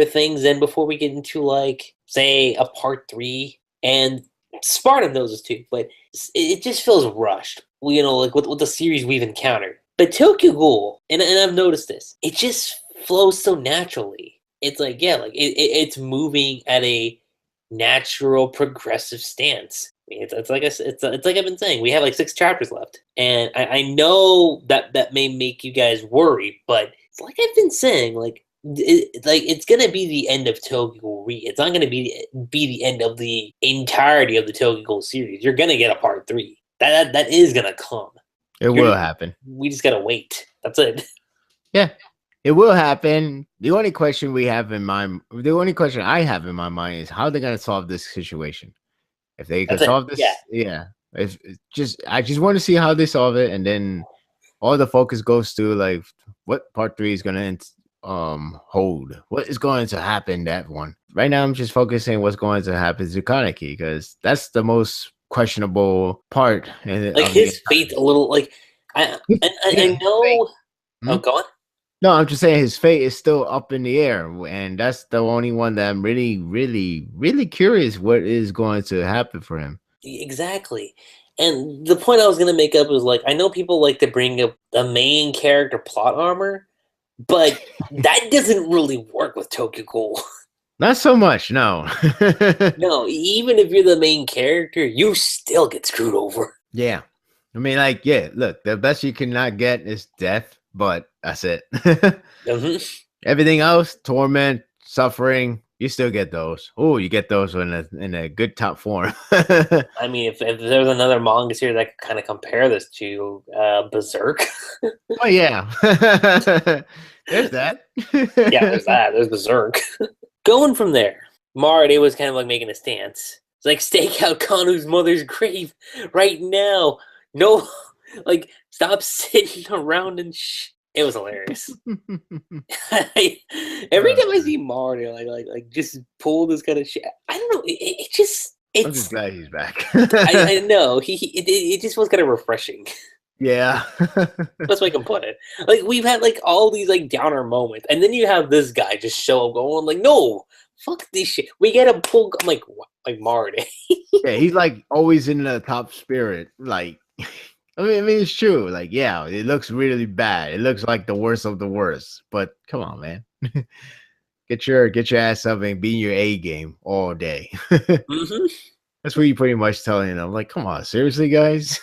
things end before we get into like say a part 3, and Sparta knows this too, but it just feels rushed. You know, like with the series we've encountered. But Tokyo Ghoul, and I've noticed this, it just flows so naturally. It's like yeah, like it's moving at a natural progressive stance. It's like it's like I've been saying. We have like 6 chapters left, and I know that may make you guys worry, but it's like I've been saying, like it's gonna be the end of Tokyo Ghoul Re. It's not gonna be the end of the entirety of the Tokyo Ghoul series. You're gonna get a part 3. That is gonna come. It will happen. We just gotta wait. That's it. Yeah, it will happen. The only question the only question I have in my mind is how they're gonna solve this situation. If they can That's it. solve this, Yeah. yeah. I just want to see how they solve it, and then all the focus goes to like what part 3 is gonna hold. What is going to happen that one? Right now, I'm just focusing what's going to happen to Kaneki because that's the most questionable part. Like his fate, a little like I know. Oh, go on. No, I'm just saying his fate is still up in the air, and that's the only one that I'm really, really, really curious what is going to happen for him. Exactly. And the point I was going to make up was like, I know people like to bring up the main character plot armor, but that doesn't really work with Tokyo Ghoul. Not so much, no. No, even if you're the main character, you still get screwed over. Yeah. I mean, like, yeah, look, the best you cannot get is death, but that's it. Everything else, torment, suffering, you still get those. Oh, you get those in a good top form. I mean, if there's another manga series that could kind of compare this to, Berserk. Oh yeah, there's that. Yeah, there's that. There's Berserk. Going from there, Marade was kind of like making a stance. It's like, stake out Kanu's mother's grave right now. No, like, stop sitting around and It was hilarious. Every time I see Mario, like just pull this kind of shit, I don't know. It just I'm just it's. glad he's back. I know it just was kind of refreshing. Yeah, That's way I can put it. Like, we've had like all these like downer moments, and then you have this guy just show up going like, no, fuck this shit. We gotta pull. I'm like, what? Like Mario. yeah, he's like always in the top spirit. Like, I mean, it's true. Like, yeah, it looks really bad. It looks like the worst of the worst. But come on, man, get your ass up and be in your A game all day. Mm-hmm. That's what you pretty much telling them. Like, come on, seriously, guys.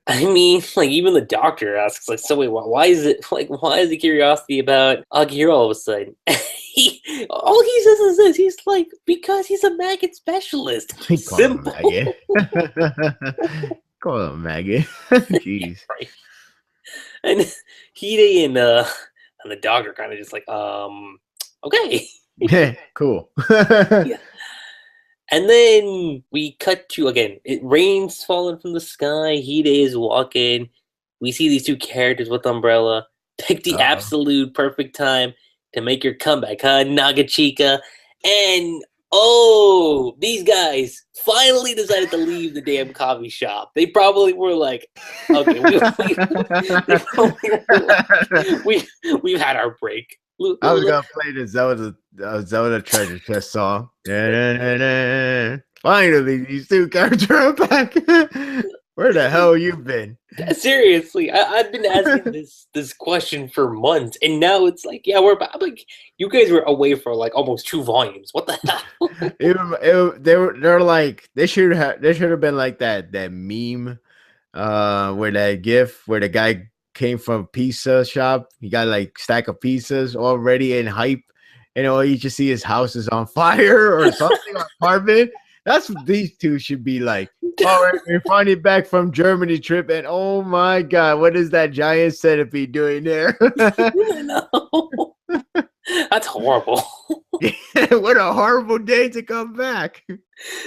I mean, like, even the doctor asks, like, so wait, why is the curiosity about Akira all of a sudden? All he says is this. He's like, because he's a maggot specialist. Simple. Call him maggot. Jeez. Right. And Hide and the doctor kind of just like, okay. Yeah, cool. Yeah. And then we cut to, again, it rains falling from the sky. Hide is walking. We see these two characters with umbrella. Pick the absolute perfect time to make your comeback, huh, Nagachika? And, oh, these guys finally decided to leave the damn coffee shop. They probably were like, okay, we've had our break. I was gonna play the Zelda Treasure Chest song. Finally, these two characters are back. Where the hell you been? Seriously, I've been asking this question for months, and now it's like, yeah, we're back. I'm like, you guys were away for like almost 2 volumes. What the hell? They're like they should have been like that meme, where that GIF where the guy came from pizza shop. He got like stack of pizzas already in hype, and all you just see his house is on fire or something, or apartment. That's what these two should be like. All right, we're finally back from Germany trip, and oh my god, what is that giant centipede doing there? I know. That's horrible. What a horrible day to come back.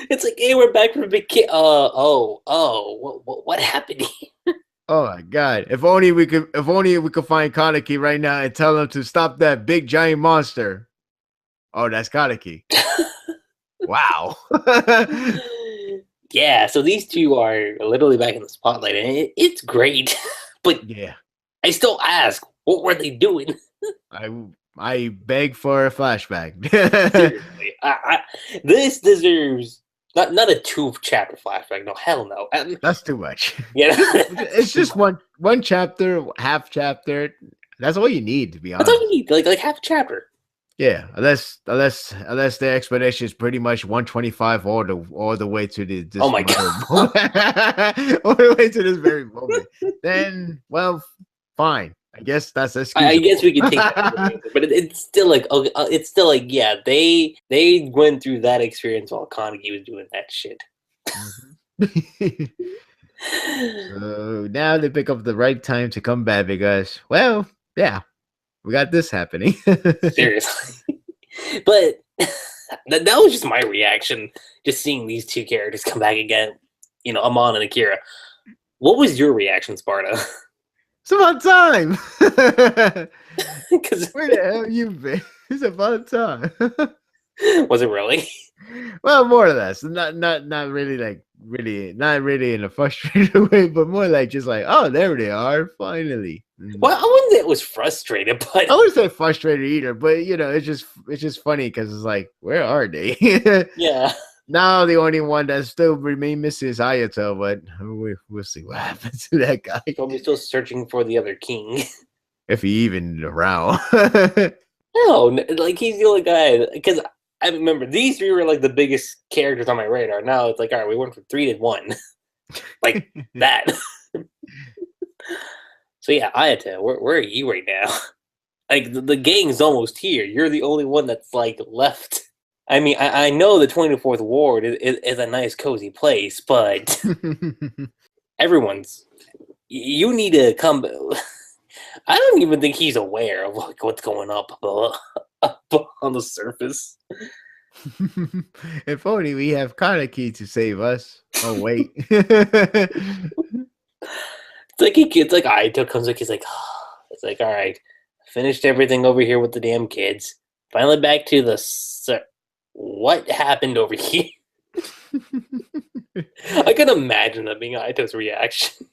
It's like, hey, we're back from a big kid. What happened here? Oh my god! If only we could find Kaneki right now and tell him to stop that big giant monster. Oh, that's Kaneki. Wow. Yeah, so these two are literally back in the spotlight, and it's great. But yeah, I still ask, what were they doing? I beg for a flashback. Seriously, this deserves not a 2-chapter flashback. No, hell no. That's too much. Yeah, it's just one chapter, half chapter. That's all you need, to be honest. That's all you need, like half a chapter. Yeah, unless the explanation is pretty much 125 all the way to this. Oh my god! All the way to this very moment. Then, well, fine. I guess that's excusable. I guess we can take that, but it's still like, okay, it's still like, yeah, they went through that experience while Kaneki was doing that shit. So now they pick up the right time to come back because, well, yeah. We got this happening. Seriously. But that was just my reaction, just seeing these two characters come back again. You know, Amon and Akira. What was your reaction, Sparta? It's about time. Because where the hell you been? It's about time. Was it really? Well, more or less. Not really in a frustrated way, but more like just like, oh, there they are, finally. Well, I wouldn't say it was frustrated, but I wouldn't say frustrated either. But you know, it's just funny because it's like, where are they? Yeah. Now the only one that still remain missing is Ayato, but we'll see what happens to that guy. Probably still searching for the other king. If he even around. No, like, he's the only guy. Because I remember these 3 were like the biggest characters on my radar. Now it's like, all right, we went from 3 to 1. Like that. So yeah, Ayato, where are you right now? Like the gang's almost here. You're the only one that's like left. I mean, I know the 24th Ward is a nice, cozy place, but everyone's. You need to come. I don't even think he's aware of like what's going up on the surface. If only we have Kaneki to save us. Oh wait. It's like Aito comes like he's like, it's like, all right, finished everything over here with the damn kids. Finally back to the what happened over here. I can imagine that being Aito's reaction.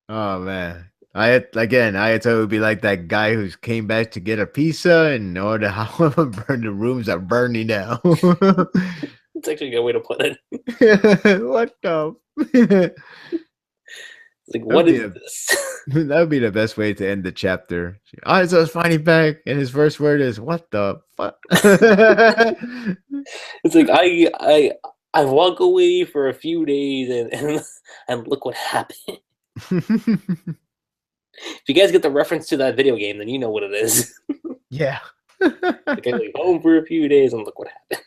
Oh man. Ayato would be like that guy who came back to get a pizza and all the burn the rooms are burning now. It's actually a good way to put it. What the? It's like, what is this? That would be the best way to end the chapter. Ayato's finally back, and his first word is "What the fuck?" It's like I walk away for a few days and look what happened. If you guys get the reference to that video game, then you know what it is. Yeah. Like I leave home for a few days and look what happened.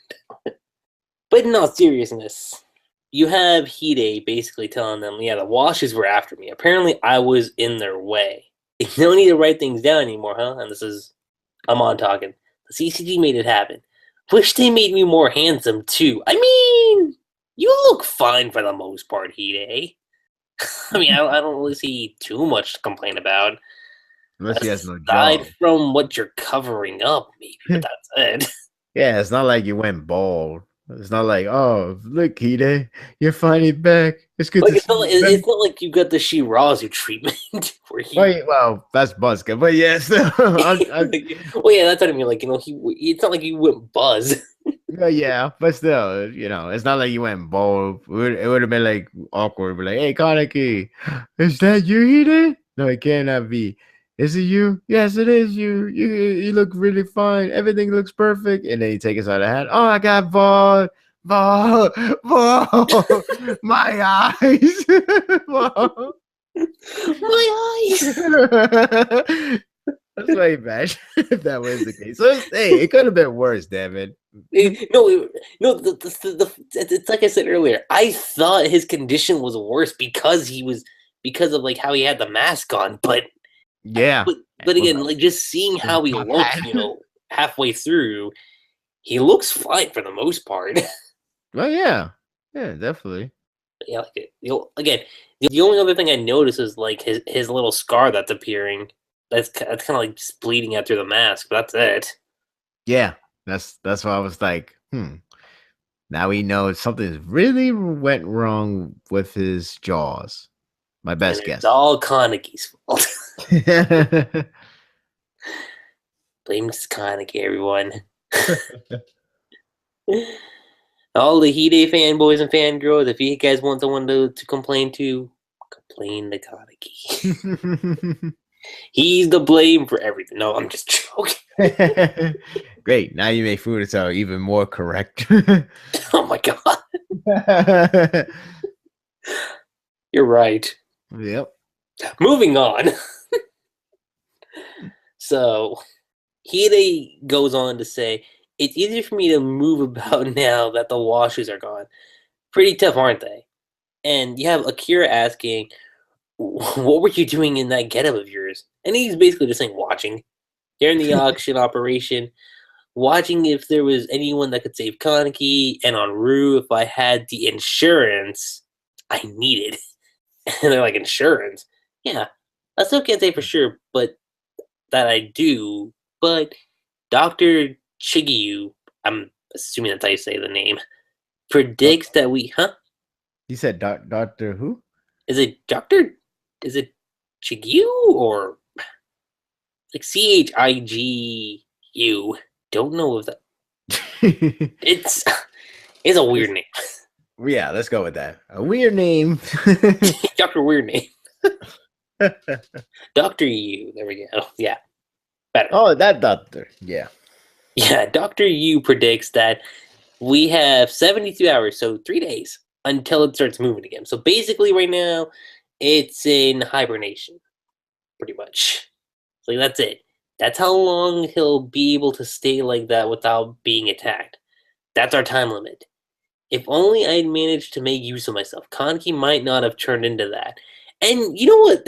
But in all seriousness, you have Hide basically telling them, yeah, the washes were after me. Apparently I was in their way. They don't need to write things down anymore, huh? And this is Amon talking. The CCG made it happen. Wish they made me more handsome too. I mean, you look fine for the most part, Hide. I mean, I don't really see too much to complain about. Unless he has no job. Aside from what you're covering up, maybe, but that's it. Yeah, it's not like you went bald. It's not like, oh, look, Hide, you're finally back. It's good Like, to it's not like you got the Shirazu treatment. Well, that's Buzzka, but yes. Well, yeah, that's what I mean. Like, you know, it's not like you went Buzz. Yeah, but still, it's not like you went bald. It would have been like awkward. Be like, hey, Kaneki, is that you, Hide? No, it cannot be. Is it you? Yes, it is you. You look really fine. Everything looks perfect. And then he takes out a hat. Oh, I got bald. Bald. My eyes. My eyes. That's way bad if that was the case. So, hey, it could have been worse, damn it. No. It's like I said earlier. I thought his condition was worse because of like how he had the mask on. But yeah, but again, like just seeing how he looks, halfway through, he looks fine for the most part. Well, yeah, definitely. Yeah, like again, the only other thing I notice is like his little scar that's appearing. That's kind of like just bleeding out through the mask, but that's it. Yeah, that's why I was like, now we know something really went wrong with his jaws. My best guess. It's all Kaneki's fault. Blame Kaneki, everyone. All the Hide fanboys and fangirls, if you guys want someone to complain to, complain to Kaneki. He's the blame for everything. No, I'm just joking. Great. Now you make Furuta even more correct. Oh my god. You're right. Yep. Moving on. So, Hide goes on to say, it's easier for me to move about now that the washes are gone. Pretty tough, aren't they? And you have Akira asking, what were you doing in that getup of yours? And he's basically just saying watching. During the auction operation, watching if there was anyone that could save Kaneki, and on Rue if I had the insurance I needed. And they're like, insurance? Yeah, I still can't say for sure, but that I do. But Dr. Chigiyu, I'm assuming that's how you say the name, predicts that we... Huh? You said Doctor who? Is it Chigiyu or like Chigiu? Don't know if that. It's a weird name. Yeah, let's go with that. A weird name. Dr. Weird Name. Dr. Yu. There we go. Yeah. Better. Oh, that doctor. Yeah. Yeah, Dr. Yu predicts that we have 72 hours, so 3 days, until it starts moving again. So basically right now, it's in hibernation. Pretty much. So that's it. That's how long he'll be able to stay like that without being attacked. That's our time limit. If only I'd managed to make use of myself, Kaneki might not have turned into that. And you know what?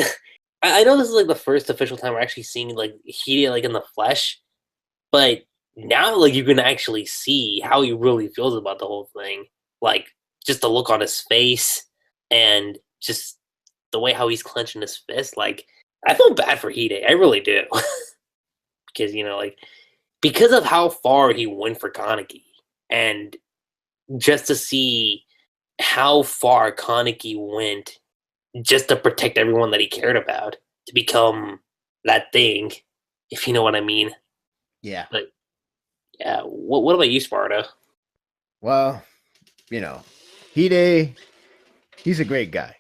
I know this is like the first official time we're actually seeing like Hide like in the flesh, but now like you can actually see how he really feels about the whole thing. Like just the look on his face and just the way how he's clenching his fist. Like I feel bad for Hide. I really do. Because like because of how far he went for Kaneki and just to see how far Kaneki went just to protect everyone that he cared about to become that thing, if you know what I mean. Yeah. But yeah, what about you, Sparta? Well, Hide, he's a great guy.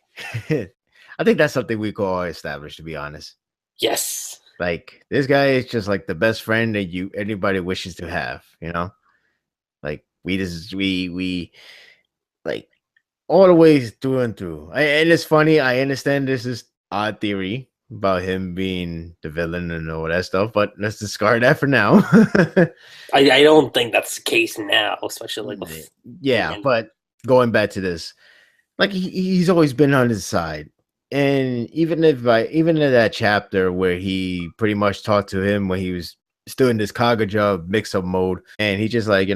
I think that's something we could all establish, to be honest. Yes. Like this guy is just like the best friend that anybody wishes to have, Like we like all the way through and through. And it's funny, I understand this is odd theory about him being the villain and all that stuff, but let's discard that for now. I don't think that's the case now, especially like with Yeah, but going back to this, like he's always been on his side. And even in that chapter where he pretty much talked to him when he was still in this Kagaja mix-up mode, and he just like,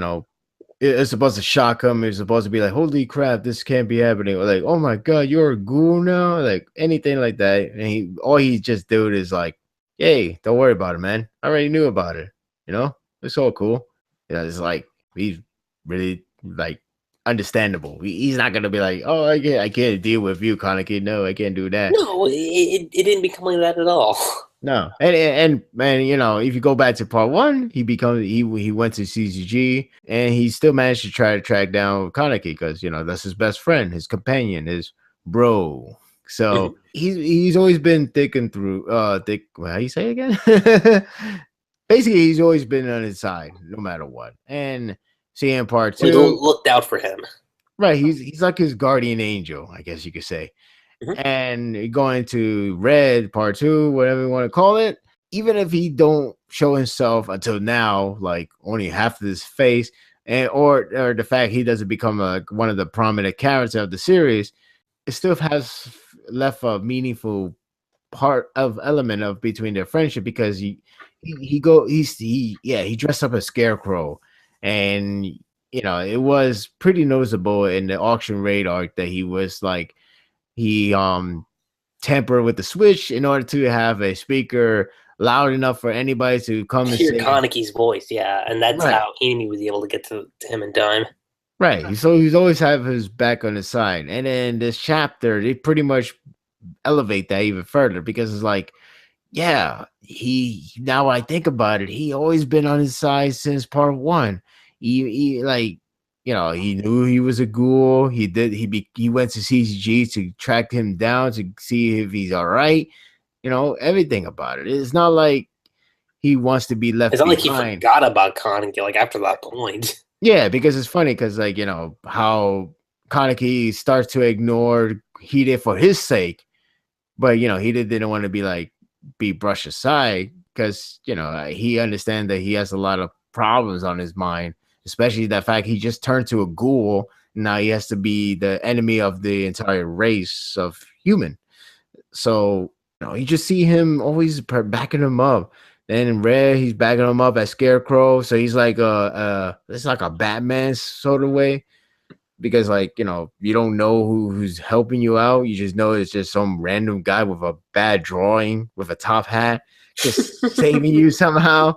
it's supposed to shock him. It's supposed to be like, holy crap, this can't be happening. Or like, oh my god, you're a ghoul now, like anything like that. And all he just did is like, hey, don't worry about it, man. I already knew about it. It's all cool. It's like he's really like understandable. He's not gonna be like, oh, I can't deal with you, Kaneki. No, I can't do that. No, it didn't become like that at all. No, and if you go back to part one, he went to CCG, and he still managed to try to track down Kaneki because that's his best friend, his companion, his bro. So he's always been thick and through. Thick. How you say it again? Basically, he's always been on his side, no matter what. And seeing part We two, looked out for him. right? He's like his guardian angel, I guess you could say. And going to Red Part 2, whatever you want to call it, even if he don't show himself until now, like only half of his face, and or the fact he doesn't become one of the prominent characters of the series, it still has left a meaningful part of element of between their friendship because he dressed up as Scarecrow, and it was pretty noticeable in the auction raid arc that he was like he tampered with the switch in order to have a speaker loud enough for anybody to come and hear say Kaneki's voice, yeah, and that's how Amy was able to get to him in time. Right. So he's always have his back on his side. And then this chapter, they pretty much elevate that even further because it's like, yeah, now I think about it, he always been on his side since part one. He like, he knew he was a ghoul. He went to CCG to track him down to see if he's all right. Everything about it. It's not like he wants to be left It's not behind. like he forgot about Kaneki like after that point. Yeah, because it's funny because like how Kaneki starts to ignore Hide for his sake, but Hide didn't want to be brushed aside because he understands that he has a lot of problems on his mind, especially the fact he just turned to a ghoul. Now he has to be the enemy of the entire race of human. So you just see him always backing him up. Then in Red, he's backing him up as Scarecrow. So he's like it's like a Batman sort of way. Because you don't know who's helping you out. You just know it's just some random guy with a bad drawing with a top hat just saving you somehow.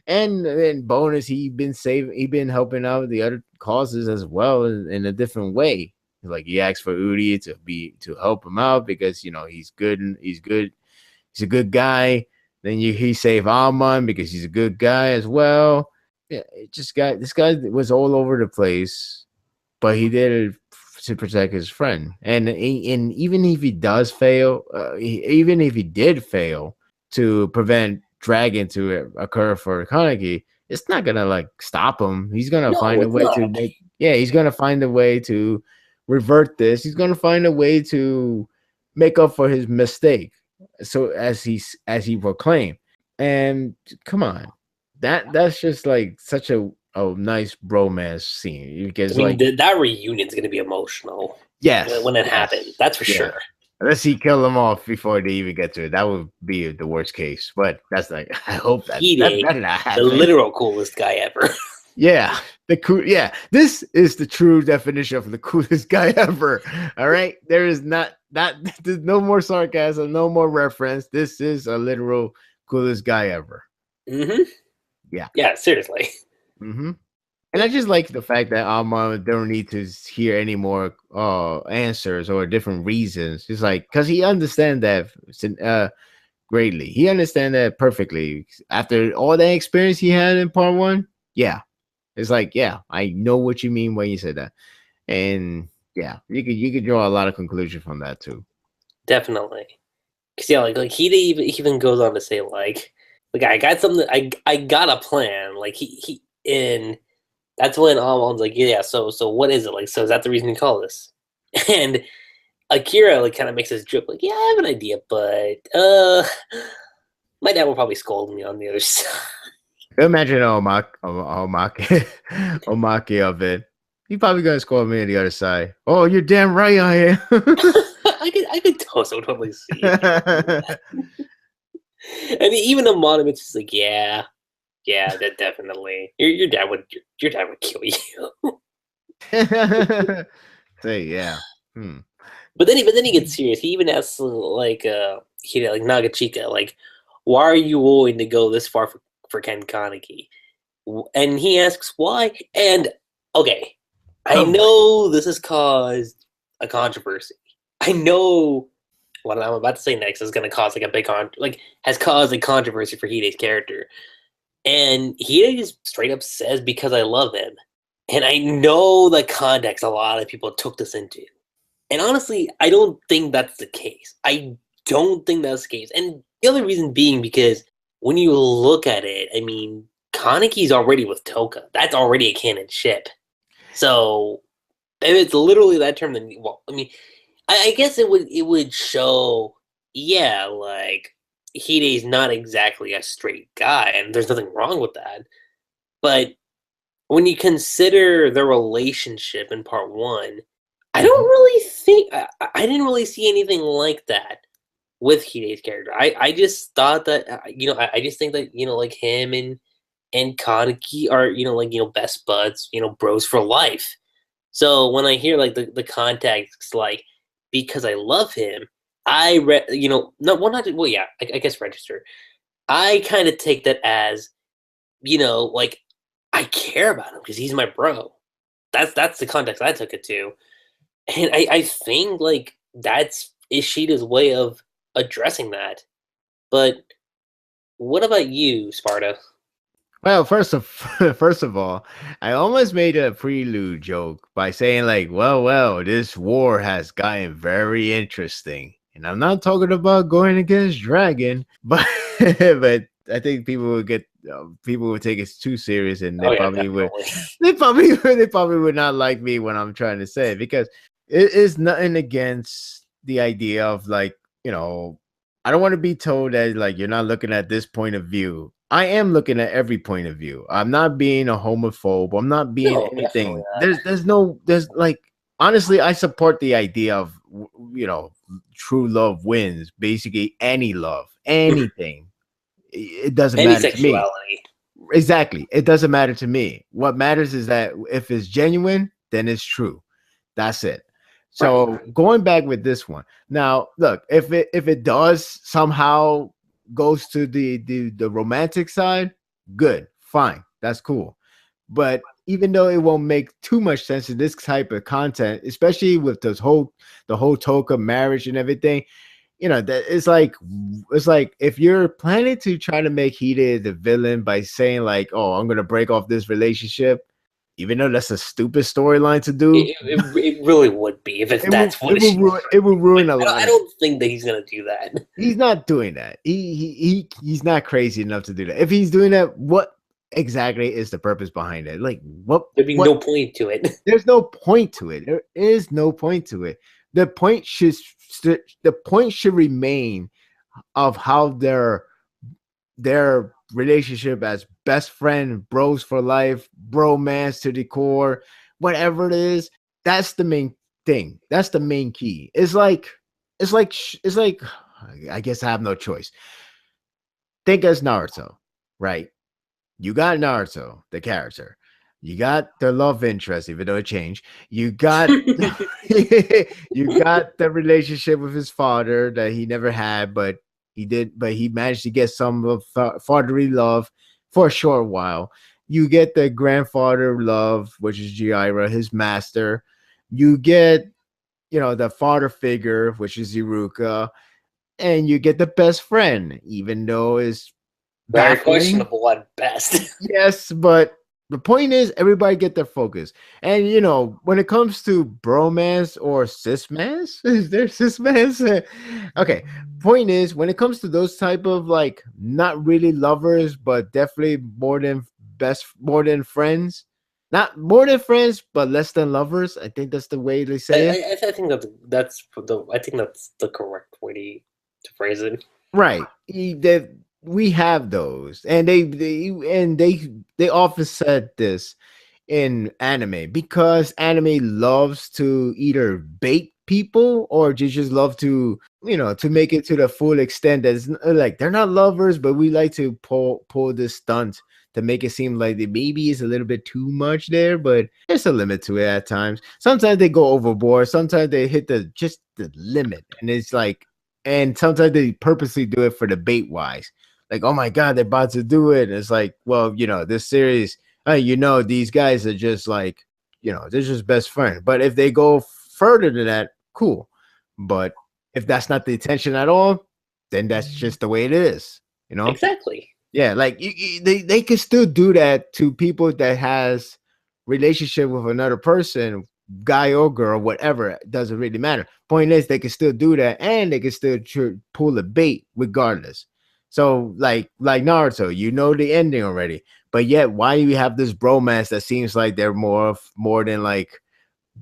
and bonus, he been helping out the other causes as well in a different way. Like he asked for Udi to help him out because he's good and he's a good guy. Then he saved Amon because he's a good guy as well. Yeah, this guy was all over the place, but he did it to protect his friend. And even if he does fail, even if he did fail to prevent Dragon to occur for Kaneki, it's not gonna stop him. He's gonna find a way to make. Yeah, he's gonna find a way to revert this. He's gonna find a way to make up for his mistake. So as he proclaimed, and come on, that's just like such a nice bromance scene I because mean, like that reunion's gonna be emotional yes, when it yes, happens. That's for yeah. sure. Unless he kill them off before they even get to it, that would be the worst case. But that's like I hope that Hide, better not the happen. literal coolest guy ever. Yeah, the cool. Yeah, this is the true definition of the coolest guy ever. All right, there is not that. There's no more sarcasm, no more reference. This is a literal coolest guy ever. Mm-hmm. Yeah. Yeah, seriously. Mm-hmm. And I just like the fact that Alma don't need to hear any more answers or different reasons. It's like because he understands that greatly. He understands that perfectly after all that experience he had in part one. Yeah, it's like yeah, I know what you mean when you said that, and yeah, you could draw a lot of conclusion from that too. Definitely. Cause yeah, like he even goes on to say like I got something. I got a plan. Like he and that's when Amon's like, yeah. So what is it like? So is that the reason you call this? And Akira like kind of makes this joke like, yeah, I have an idea, but my dad will probably scold me on the other side. Imagine Omake Omake of it. He probably gonna score me on the other side. Oh, you're damn right I am. I could so totally see. I mean, even Amon it's just like, yeah, that definitely. Your dad would kill you. Say yeah. Hmm. But then he gets serious. He even asks like Nagachika, like, why are you willing to go this far for Ken Kaneki? And he asks why. And okay, I Oh boy. know this has caused a controversy. I know what I'm about to say next is going to cause like a big has caused a controversy for Hide's character. And Hide just straight up says because I love him. And I know the context a lot of people took this into. And honestly, I don't think that's the case. I don't think that's the case. And the other reason being because when you look at it, I mean, Kaneki's already with Toka. That's already a canon ship. So if it's literally that term, then well, I mean, I guess it would show, yeah, like Hide's not exactly a straight guy, and there's nothing wrong with that. But when you consider the relationship in part one, I don't really think I didn't really see anything like that with Hide's character. I just thought that I just think that like him and Kaneki are best buds, bros for life. So when I hear like the context like because I love him, I read no well not well yeah I guess register. I kind of take that as like I care about him because he's my bro. That's the context I took it to. And I think like that's Ishida's way of addressing that. But what about you, Sparta? Well, first of all, I almost made a prelude joke by saying like, well, this war has gotten very interesting. And I'm not talking about going against Dragon, but but I think people would take it too serious, and Oh yeah, definitely. they probably would not like me when I'm trying to say it because it is nothing against the idea of like I don't want to be told that like you're not looking at this point of view. I am looking at every point of view. I'm not being a homophobe. I'm not being No, definitely anything. not. There's like honestly, I support the idea of true love wins. Basically, any love, anything. It doesn't Any matter to me. sexuality. Exactly, it doesn't matter to me. What matters is that if it's genuine, then it's true. That's it. Right. So going back with this one now, look if it does somehow goes to the romantic side, good, fine, that's cool. But even though it won't make too much sense in this type of content, especially with the whole Toka marriage and everything, that it's like if you're planning to try to make Hide the villain by saying like, oh, I'm gonna break off this relationship, even though that's a stupid storyline to do. It really would be if that's what she. It will ruin a I lot of. don't think that he's gonna do that. He's not doing that. He's not crazy enough to do that. If he's doing that, what exactly is the purpose behind it? Like There'd be what? no point to it. There's no point to it. There is no point to it. The point should remain of how their relationship as best friend, bros for life, bromance to the core, whatever it is, that's the main thing. That's the main key. It's like I guess I have no choice. Think as Naruto, right? You got Naruto, the character. You got the love interest, even though it changed. You got you got the relationship with his father that he never had, but he managed to get some of fatherly love for a short while. You get the grandfather love, which is Jiraiya, his master. You get, the father figure, which is Iruka, and you get the best friend, even though it's Very baffling. questionable at best. Yes, but the point is everybody get their focus. And when it comes to bromance or cismance, is there cismance? Okay. Point is, when it comes to those type of like not really lovers, but definitely more than friends. Not more than friends, but less than lovers. I think that's the way they say it. I think that's the correct way to phrase it. Right. We have those, and they often said this in anime because anime loves to either bait people or just love to to make it to the full extent that it's like they're not lovers, but we like to pull this stunt to make it seem like the maybe is a little bit too much there, but there's a limit to it at times. Sometimes they go overboard, sometimes they hit the limit, and it's like, and sometimes they purposely do it for the bait wise. Like, oh my god, they're about to do it. And it's like, well, this series, these guys are just like, they're just best friends. But if they go further than that, cool. But if that's not the intention at all, then that's just the way it is. Exactly. Yeah, like they can still do that to people that has relationship with another person, guy or girl, whatever. It doesn't really matter. Point is, they can still do that, and they can still pull the bait regardless. So, like Naruto, the ending already, but yet why you have this bromance that seems like they're more than like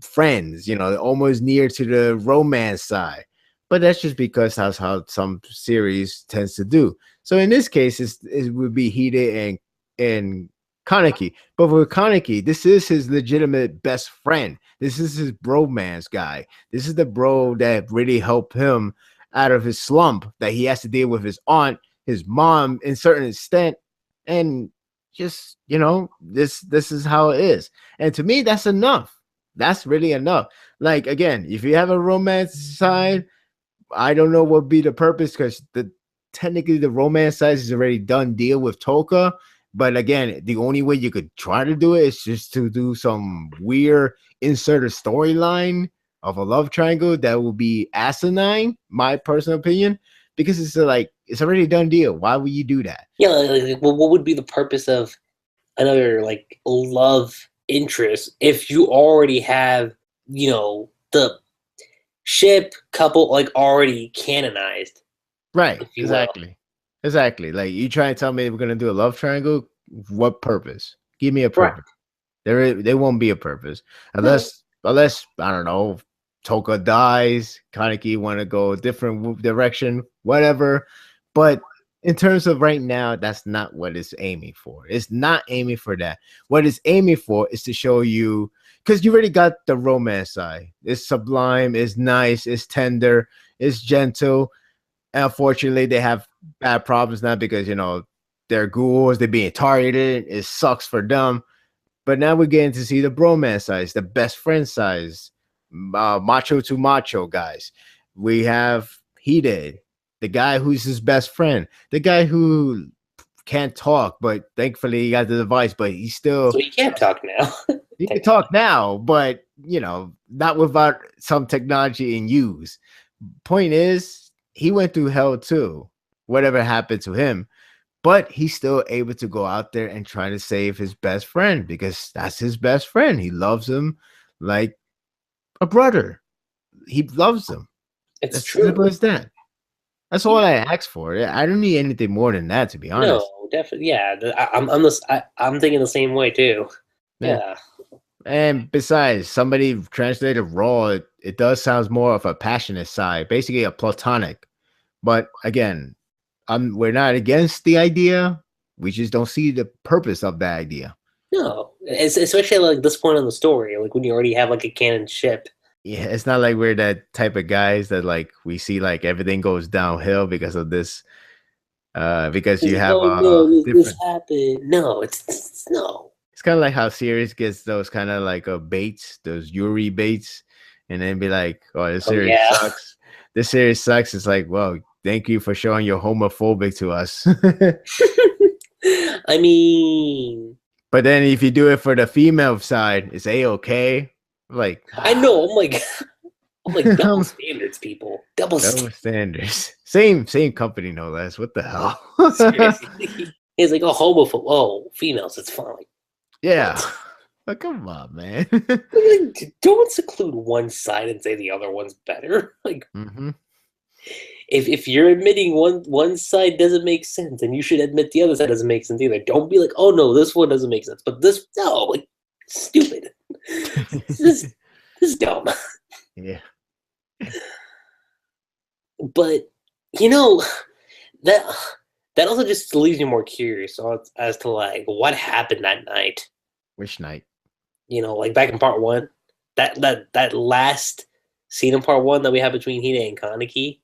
friends, almost near to the romance side. But that's just because that's how some series tends to do. So in this case, it would be Hide and Kaneki. But with Kaneki, this is his legitimate best friend. This is his bromance guy. This is the bro that really helped him out of his slump that he has to deal with his aunt, his mom, in certain extent, and just this is how it is. And to me, that's enough. That's really enough. Like, again, if you have a romance side, I don't know what would be the purpose, because technically the romance side is already done deal with Toka. But again, the only way you could try to do it is just to do some weird insert a storyline of a love triangle that will be asinine, my personal opinion, because it's already done deal. Why would you do that? Yeah, well, what would be the purpose of another like love interest if you already have the ship couple like already canonized? Right. If you will. Exactly. Like, you try to tell me we're gonna do a love triangle. What purpose? Give me a Right. purpose. There won't be a purpose unless I don't know, Toka dies, Kaneki want to go a different direction, whatever. But in terms of right now, that's not what it's aiming for. It's not aiming for that. What it's aiming for is to show you, because you already got the romance side. It's sublime, it's nice, it's tender, it's gentle. Unfortunately, they have bad problems now because they're ghouls, they're being targeted. It sucks for them. But now we're getting to see the bromance size, the best friend size, macho to macho guys. We have Hide, the guy who's his best friend, the guy who can't talk, but thankfully he got the device, but he's still. So you can't talk now. He can talk now, but not without some technology in use. Point is, he went through hell too. Whatever happened to him, but he's still able to go out there and try to save his best friend because that's his best friend. He loves him like a brother. He loves him. It's As true. simple as that. That's all I ask for. I don't need anything more than that, to be honest. No, definitely. Yeah, I'm thinking the same way too. Yeah. And besides, somebody translated raw. It does sounds more of a passionate side, basically a platonic. But again, we're not against the idea. We just don't see the purpose of that idea. No, especially like this point in the story, like when you already have like a canon ship. Yeah, it's not like we're that type of guys that like we see like everything goes downhill because of this. Because It's you like, have oh no, this different. happened. No, it's no. It's kind of like how series gets those kind of like baits, those Yuri baits, and then be like, "Oh, this Oh series yeah. sucks. This series sucks." It's like, well, thank you for showing you're homophobic to us. I mean, But then if you do it for the female side, it's a-okay. Like, I know. I'm like double um, standards, people. Double double standards. standards. Same company, no less. What the hell? Seriously. He's like, oh, homophobe. Oh, females, it's fine. Like, Yeah. what? Oh, come on, man. Like, don't seclude one side and say the other one's better. Like, Mm-hmm. if you're admitting one side doesn't make sense, then you should admit the other side doesn't make sense either. Don't be like, oh no, this one doesn't make sense, but this no, like stupid. This is dumb. Yeah. But you know that that also just leaves me more curious as to like what happened that night. Which night? You know, like back in part one, that last scene in part one that we had between Hide and Kaneki.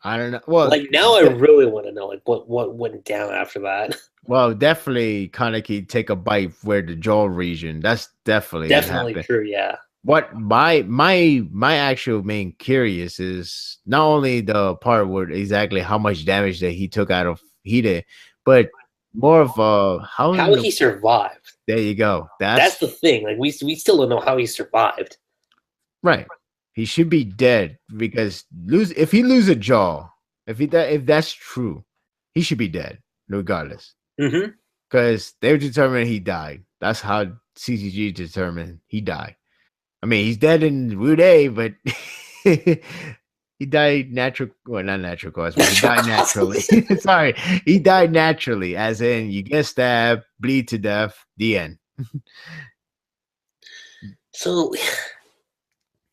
I don't know. Well, Like now, I really want to know like what went down after that. well, definitely Kaneki take a bite where the jaw region. That's definitely happened. True. Yeah. What my actual main curious is not only the part where exactly how much damage that he took out of Hide, but more of How he survived. there you go. That's the thing. Like we still don't know how he survived. Right. He should be dead because if he lose a jaw, if that's true, he should be dead regardless. Mm-hmm. Because they're determined he died. That's how CCG determined he died. I mean, he's dead in Rude, but he died natural. Well, not natural cause, but he died naturally. Sorry, he died naturally, as in you get stabbed, bleed to death, the end. So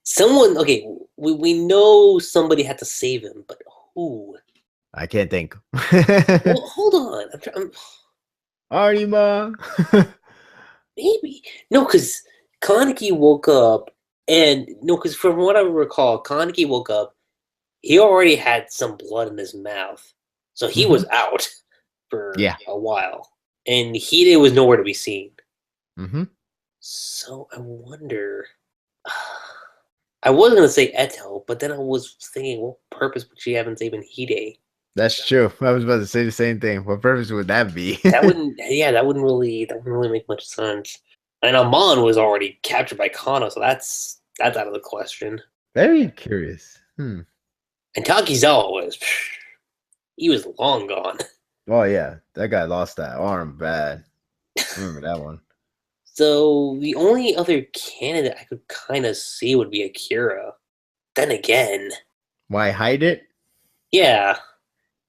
someone, okay, we know somebody had to save him, but who? I can't think. Well, hold on. I'm Arima. maybe no, because Kaneki woke up, and no, because from what I recall, Kaneki woke up. He already had some blood in his mouth, so he was out for a while, and Hide was nowhere to be seen. Mm-hmm. So I wonder. I was gonna say Eto, but then I was thinking, what purpose would she have in saving Hide? That's true. I was about to say the same thing. What purpose would that be? That wouldn't really make much sense. And Amon was already captured by Kana, so that's out of the question. Very curious. And Takizawa he was long gone. Oh yeah, that guy lost that arm bad. Remember that one. So the only other candidate I could kind of see would be Akira. Then again, why hide it? Yeah,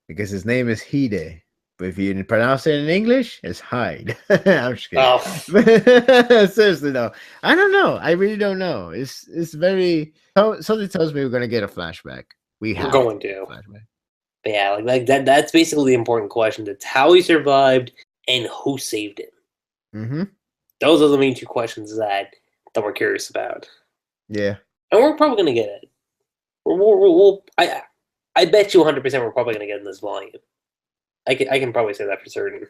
because his name is Hide. But if you pronounce it in English, it's Hyde. I'm just kidding. Oh. Seriously, though. I don't know. I really don't know. It's very... Something tells me we're going to get a flashback. We're going to. Flashback. But yeah, like that's basically the important question. It's how he survived and who saved him. Mm-hmm. Those are the main two questions that we're curious about. Yeah. And we're probably going to get it. I bet you 100% we're probably going to get in this volume. I can probably say that for certain.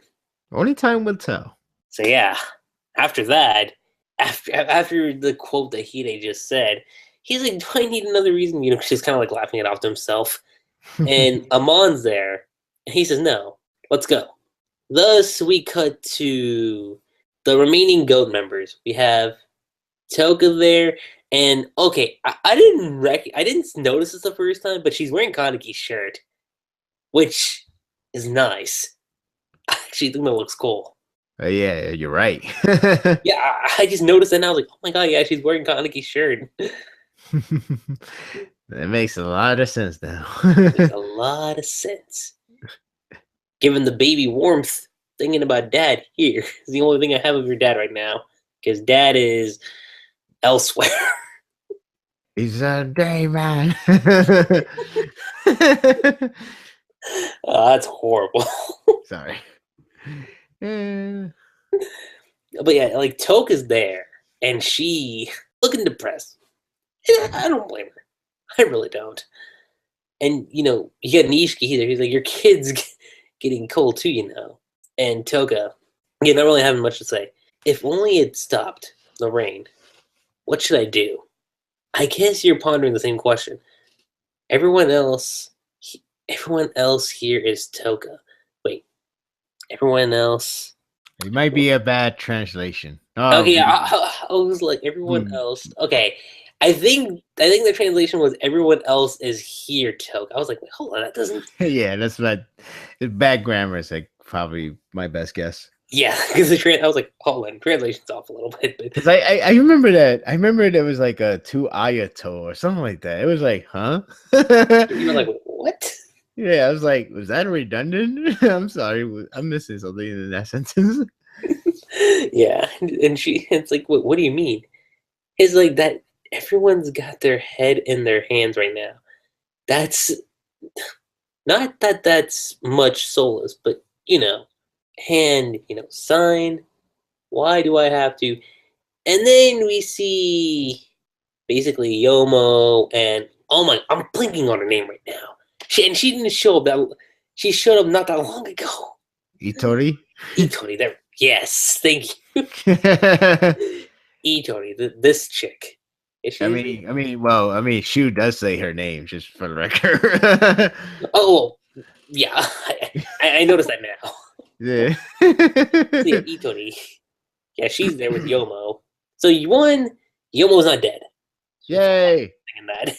Only time will tell. So yeah, after that, after the quote that Hide just said, he's like, do I need another reason? You know, she's kind of like laughing it off to himself. And Amon's there, and he says, no, let's go. Thus, we cut to the remaining GOAT members. We have Toka there, and okay, I didn't notice this the first time, but she's wearing Kaneki's shirt, which is nice. I actually think that looks cool. Yeah, you're right. Yeah, I just noticed it and I was like, oh my god, yeah, she's wearing Kaneki's shirt. That makes a lot of sense now. Makes a lot of sense. Given the baby warmth, thinking about dad here is the only thing I have of your dad right now. Because dad is elsewhere. He's a day man. That's horrible. Sorry. Eh, But yeah, like Toka's there, and she looking depressed. And I don't blame her. I really don't. And you got Nishiki here. He's like, your kid's getting cold too, And Toka, not really having much to say. If only it stopped the rain. What should I do? I guess you're pondering the same question. Everyone else here is Toka. Wait, everyone else. it might be a bad translation. Okay, yeah, I was like everyone else. Okay, I think the translation was everyone else is here, Toka. I was like, wait, hold on, that doesn't. Yeah, that's bad. Bad grammar is like probably my best guess. Yeah, because I was like, hold on, translation's off a little bit. Because I remember that. I remember there was like a two Ayato or something like that. It was like, huh? You were like, what? Yeah, I was like, was that redundant? I'm sorry, I'm missing something in that sentence. Yeah, and it's like, what do you mean? It's like that everyone's got their head in their hands right now. That's not that's much solace, but hand, sign. Why do I have to? And then we see basically Yomo and I'm blinking on her name right now. She didn't show up she showed up not that long ago. Itori? Itori, there. Yes, thank you. Itori, this chick. Shu does say her name, just for the record. Oh, yeah. I noticed that now. Yeah. Yeah, Itori. Yeah, she's there with Yomo. So you won. Yomo's not dead. Yay! That.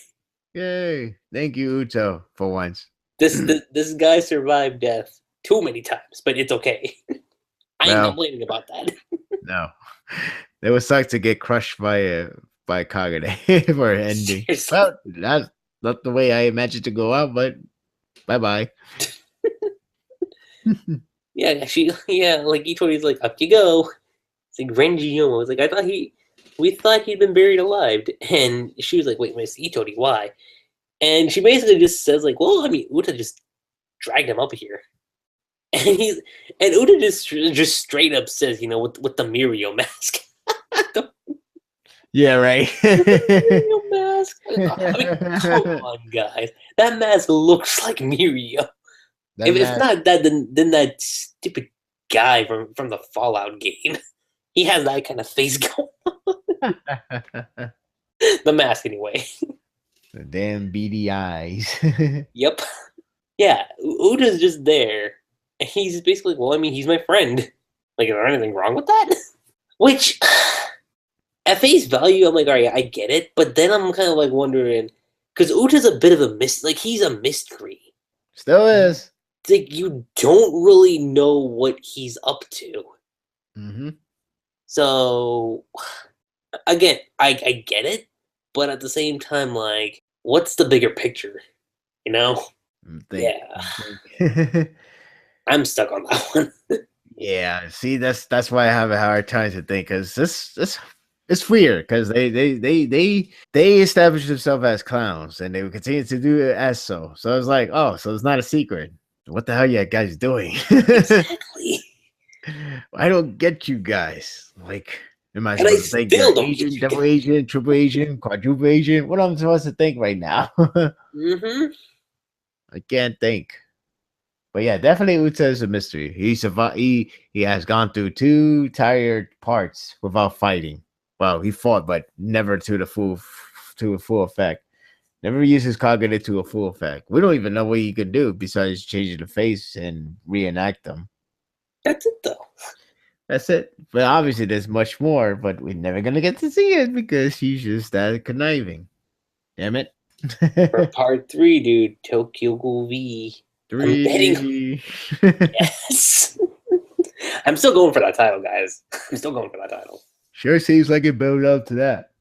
Yay! Thank you, Uto, for once. This guy survived death too many times, but it's okay. I ain't complaining about that. No, it would suck to get crushed by Kagane for an ending. Seriously. Well, that's not the way I imagined to go out, but bye. Yeah, like Itori's like, up you go. It's like Renji Yomo was like, we thought he'd been buried alive, and she was like, wait, Miss Itori, why? And she basically just says like, well, I mean, Uta just dragged him up here, and Uta just straight up says, with the Mirio mask. Yeah, right. Mirio mask. I mean, come on, guys, that mask looks like Mirio. If it's not that, then that stupid guy from the Fallout game, he has that kind of face going on. The mask, anyway. The damn beady eyes. Yep. Yeah, Uta's just there. And he's basically, well, I mean, he's my friend. Like, is there anything wrong with that? Which, at face value, I'm like, all right, I get it. But then I'm kind of like wondering, because Uta's a bit of a he's a mystery. Still is. It's like you don't really know what he's up to. Mm-hmm. So, again, I get it. But at the same time, like, what's the bigger picture? Yeah. I'm stuck on that one. Yeah, see, that's why I have a hard time to think, because this it's weird, because they established themselves as clowns, and they would continue to do it as so. So it's like, oh, so it's not a secret. What the hell you guys doing? Exactly. I don't get you guys. Like, am I supposed to think you're Asian, double Asian, triple Asian, quadruple Asian? What am I supposed to think right now? Mm-hmm. I can't think. But yeah, definitely Uta is a mystery. He survived. He has gone through 2 tired parts without fighting. Well, he fought, but never to a full effect. Never uses Kagane to a full effect. We don't even know what he could do besides changing the face and reenact them. That's it, though. That's it. But obviously, there's much more. But we're never gonna get to see it because he's just that conniving. Damn it. For part 3, dude, Tokyo Ghoul V. 3. Yes. I'm still going for that title, guys. I'm still going for that title. Sure seems like it built up to that.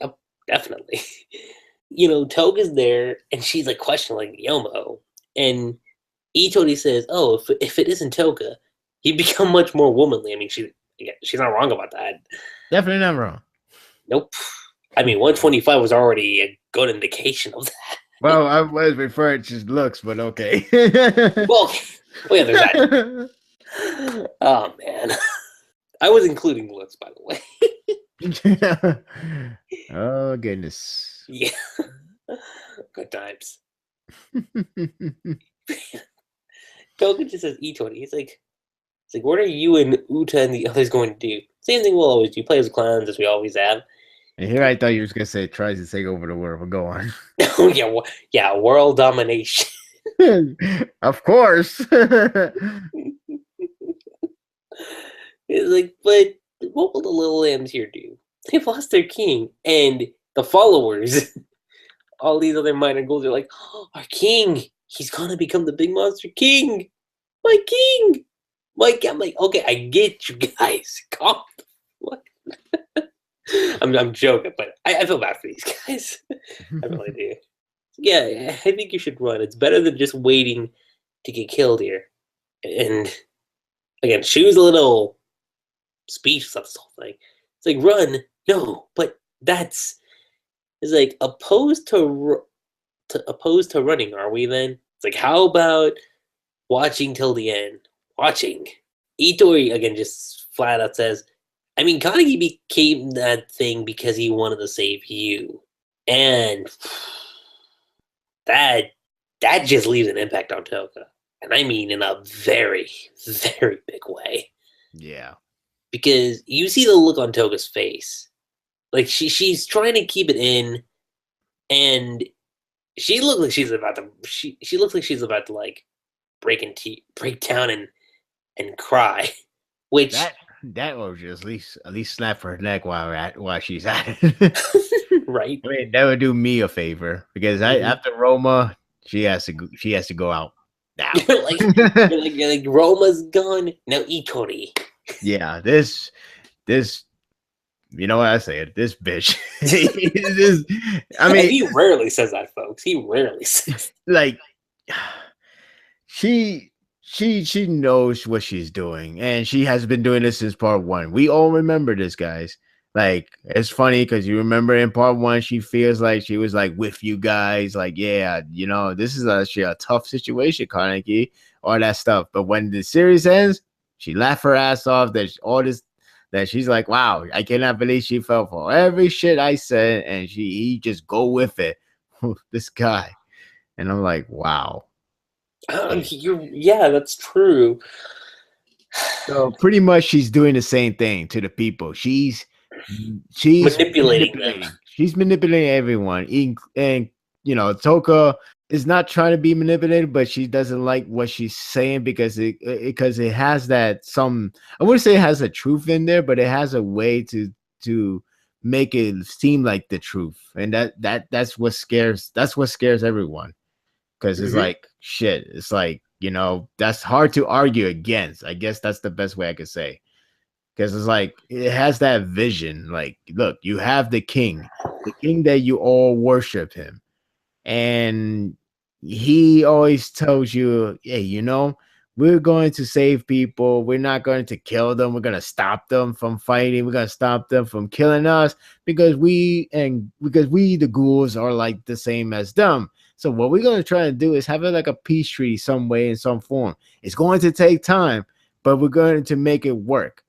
Yep, definitely. Toga's there, and she's like questioning Yomo, and Itori says, "Oh, if it isn't Toga, he'd become much more womanly." I mean, she's not wrong about that. Definitely not wrong. Nope. I mean, 125 was already a good indication of that. Well, I was referring to looks, but okay. Well, yeah, there's that. Oh man, I was including looks, by the way. Oh goodness. Yeah, good times. Toga just says E20. He's like, what are you and Uta and the others going to do? Same thing we'll always do. Play as clowns as we always have. And here I thought you was gonna say tries to take over the world. But go on. Oh yeah, yeah, world domination. Of course. It's like, but what will the little lambs here do? They've lost their king, and the followers, all these other minor ghouls are like, oh, our king, he's gonna become the big monster king. My king. I'm like, okay, I get you guys. Calm. What? I'm joking, but I feel bad for these guys. I really do. Yeah, I think you should run. It's better than just waiting to get killed here. And again, she was a little speechless of this whole thing. It's like, run. No, but it's like opposed to running, are we then? It's like, how about watching till the end? Watching. Itori, again, just flat out says, I mean, Kaneki became that thing because he wanted to save you. And that just leaves an impact on Toga. And I mean in a very, very big way. Yeah. Because you see the look on Toga's face. Like, she's trying to keep it in, and she looks like she's about to she looks like she's about to like break down and cry. Which that or just at least snap her neck while she's at it. Right. I mean, that would do me a favor because after Roma, she has to go out now. like Roma's gone now. Itori. Yeah, this you know what I say it. This bitch. I mean, he rarely says that, folks. He rarely says like she knows what she's doing, and she has been doing this since part 1. We all remember this, guys. Like, it's funny because you remember in part 1, she feels like she was like with you guys, like, yeah, you know, this is actually a tough situation, Kaneki, all that stuff. But when the series ends, she laughed her ass off that she's like, wow, I cannot believe she fell for every shit I said, and he just go with it. This guy. And I'm like, wow. Yeah, that's true. So pretty much she's doing the same thing to the people. She's manipulating them. She's manipulating everyone. And you know, Toka is not trying to be manipulated, but she doesn't like what she's saying because it has that I wouldn't say it has a truth in there, but it has a way to make it seem like the truth. And that's what scares everyone. Because it's like shit. It's like, you know, that's hard to argue against. I guess that's the best way I could say. Because it's like it has that vision. Like, look, you have the king that you all worship him, and he always tells you, hey, you know, we're going to save people. We're not going to kill them. We're going to stop them from fighting. We're going to stop them from killing us because we the ghouls are like the same as them. So what we're going to try to do is have it like a peace treaty some way, in some form. It's going to take time, but we're going to make it work.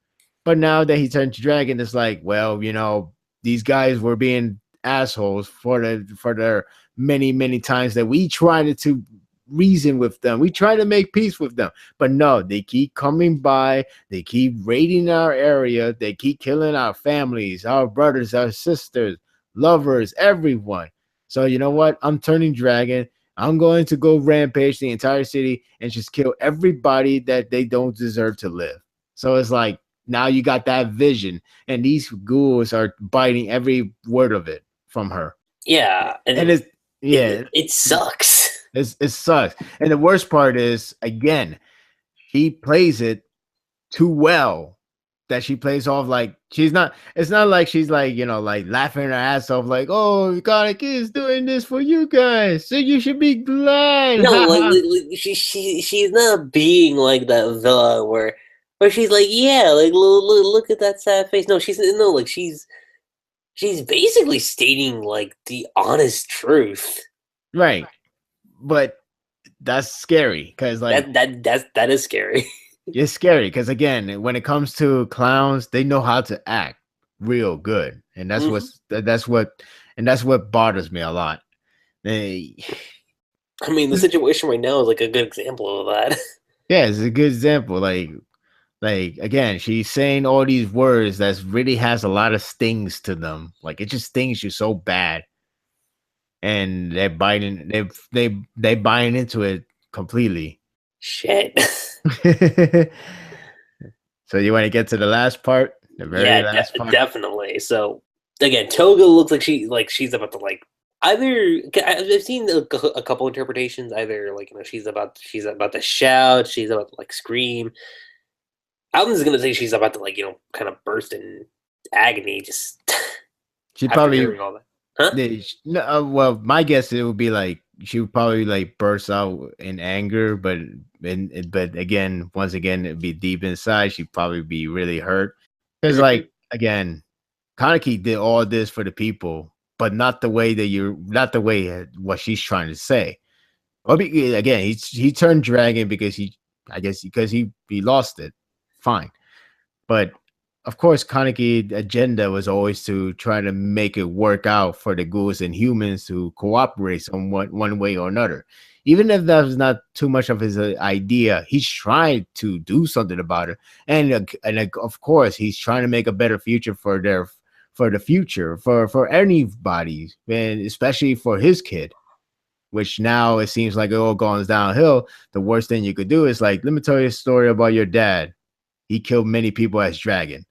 But now that he turned to dragon, it's like, well, you know, these guys were being assholes for their many times that we tried to reason with them. We try to make peace with them, but no, they keep coming by. They keep raiding our area. They keep killing our families, our brothers, our sisters, lovers, everyone. So you know what? I'm turning dragon. I'm going to go rampage the entire city and just kill everybody that they don't deserve to live. So it's like, now you got that vision, and these ghouls are biting every word of it from her. Yeah, and it sucks. It sucks. And the worst part is, again, she plays it too well. That she plays off like she's not. It's not like she's like, you know, like laughing her ass off, like, oh, Kaneki is doing this for you guys, so you should be glad. No, like she's not being like that villain where she's like, yeah, like look at that sad face. No, she's she's basically stating like the honest truth. Right. But that's scary because like That is scary. it's scary because again, when it comes to clowns, they know how to act real good. And that's what bothers me a lot. They I mean, the situation right now is like a good example of that. Yeah, it's a good example. Like again, she's saying all these words that really has a lot of stings to them. Like it just stings you so bad, and they're biting. They buying into it completely. Shit. So you want to get to the last part, the very Yeah, last part? definitely. So again, Toga looks like she's about to like either I've seen a couple interpretations. Either like she's about to shout, she's about to like scream. I was gonna say she's about to like kind of burst in agony just She after probably hearing all that. Huh? no, well, my guess it would be like she would probably like burst out in anger, but again, once again, it'd be deep inside. She'd probably be really hurt because, Mhm. like, again, Kaneki did all this for the people, but not the way not the way what she's trying to say. Well, again, he turned dragon because I guess, because he lost it. Fine. But of course, Kaneki agenda was always to try to make it work out for the ghouls and humans to cooperate somewhat one way or another. Even if that was not too much of his idea, he's trying to do something about it, and of course, he's trying to make a better future for the future for anybody, and especially for his kid. Which now it seems like it all goes downhill. The worst thing you could do is like, let me tell you a story about your dad. He killed many people as dragon.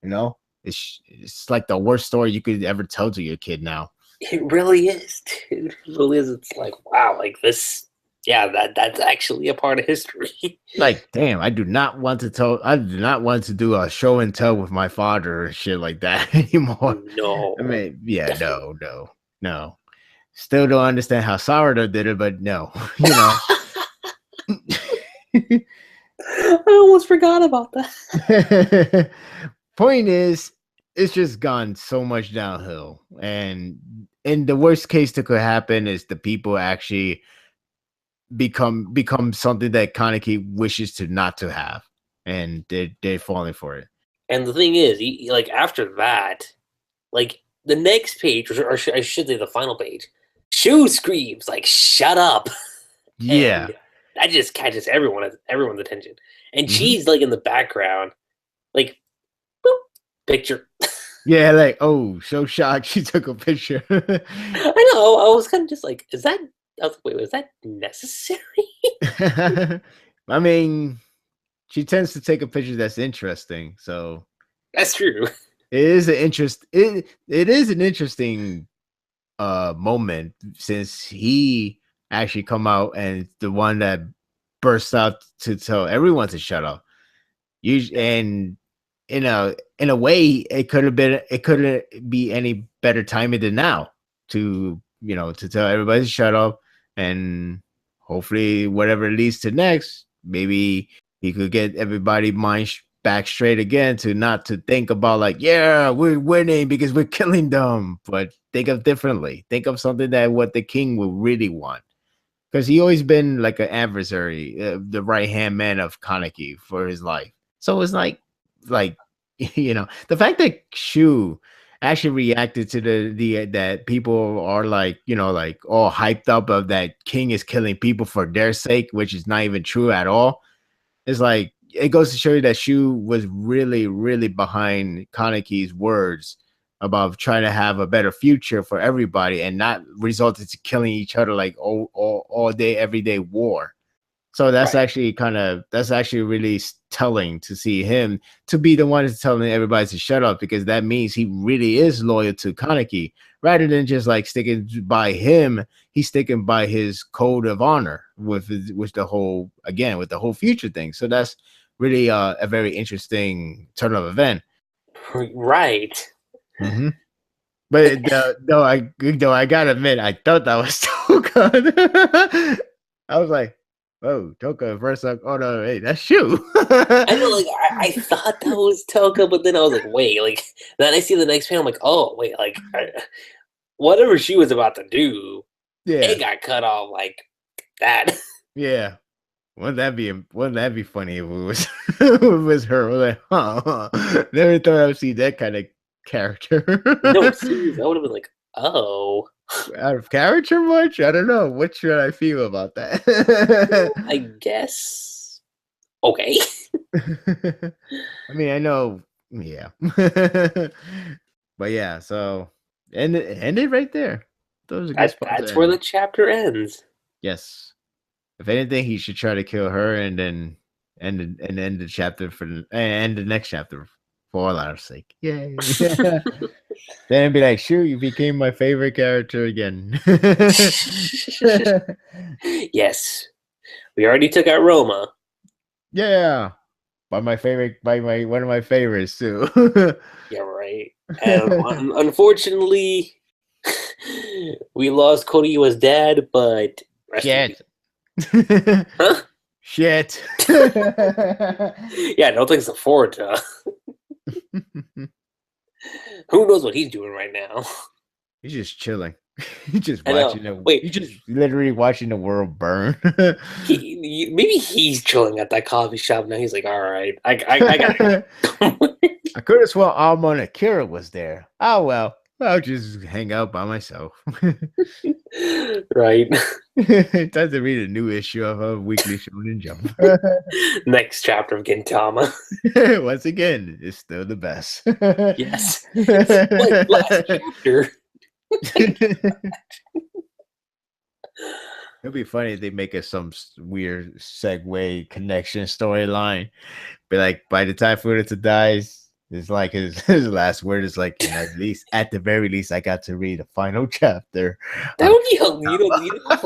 You know, it's like the worst story you could ever tell to your kid now. It really is, dude. It really is. It's like wow, like this. Yeah, that's actually a part of history. Like, damn, I do not want to tell. I do not want to do a show and tell with my father or shit like that anymore. I No, mean, yeah, definitely. no. Still don't understand how Sourdough did it, but no, you know. I almost forgot about that. Point is, it's just gone so much downhill, and in the worst case that could happen is the people actually become something that Kaneki wishes to not to have, and they're falling for it. And the thing is, like after that, like the next page, or I should say the final page, Shu screams like "Shut up!" Yeah. and that just catches everyone's attention. And Hmm. she's like in the background, like boop, picture. Yeah, like, oh, so shocked she took a picture. I know. I was kind of just like, is that? I was like, wait, was that necessary? I mean, she tends to take a picture that's interesting, so That's true. it is an interest. It is an interesting moment since he actually come out and the one that bursts out to tell everyone to shut up. And in a way, it couldn't be any better timing than now to to tell everybody to shut up, and hopefully whatever it leads to next, maybe he could get everybody mind back straight again to not to think about like, yeah, we're winning because we're killing them, but think of differently. Think of something that what the king will really want, because he always been like an adversary, the right hand man of Kaneki for his life. So it's like the fact that Shu actually reacted to the that people are like like all hyped up of that King is killing people for their sake, which is not even true at all. It's like it goes to show you that Shu was really, really behind Kaneki's words about trying to have a better future for everybody and not resulted to killing each other like all day, everyday war. So Right. that's actually really telling to see him to be the one who's telling everybody to shut up, because that means he really is loyal to Kaneki rather than just like sticking by him. He's sticking by his code of honor with the whole, again, with the whole future thing. So that's really a very interesting turn of event. Right. Mm-hmm. But though I gotta admit, I thought that was so good. I was like, "Oh, Toka first like, oh no, hey, that's you." I know, like I thought that was Toko, but then I was like, wait, like then I see the next panel, I'm like, oh wait, like whatever she was about to do, it got cut off like that. Yeah. Wouldn't that be funny if it was if it was her? We're like, never thought I would see that kind of character. No, seriously, I would have been like, oh. Out of character much? I don't know. What should I feel about that? I guess okay. I mean, I know, yeah. But yeah, so ended right there. Those are good spots. That's where the chapter ends. Yes. If anything, he should try to kill her and then end the chapter end the next chapter for all our sake. Yay. Then it'd be like, shoot, you became my favorite character again. Yes. We already took out Roma. Yeah. By one of my favorites too. Yeah, right. And unfortunately, we lost Koriyua's dad, but Shit. Huh? Shit. Yeah, no thanks to Forta. Who knows what he's doing right now? He's just chilling. He's just watching he's just literally watching the world burn. Maybe he's chilling at that coffee shop now. He's like, all right, I gotta go. I could have sworn Amon and Akira was there. Oh well, I'll just hang out by myself. Right. Time to read a new issue of a weekly Shonen Jump. Next chapter of Gintama. Once again, it's still the best. Yes. Like last chapter. It'd be funny if they make it some weird segue connection storyline. But like by the time Furita dies, it's like his last word is like, at the very least, I got to read the final chapter. That would be hilarious.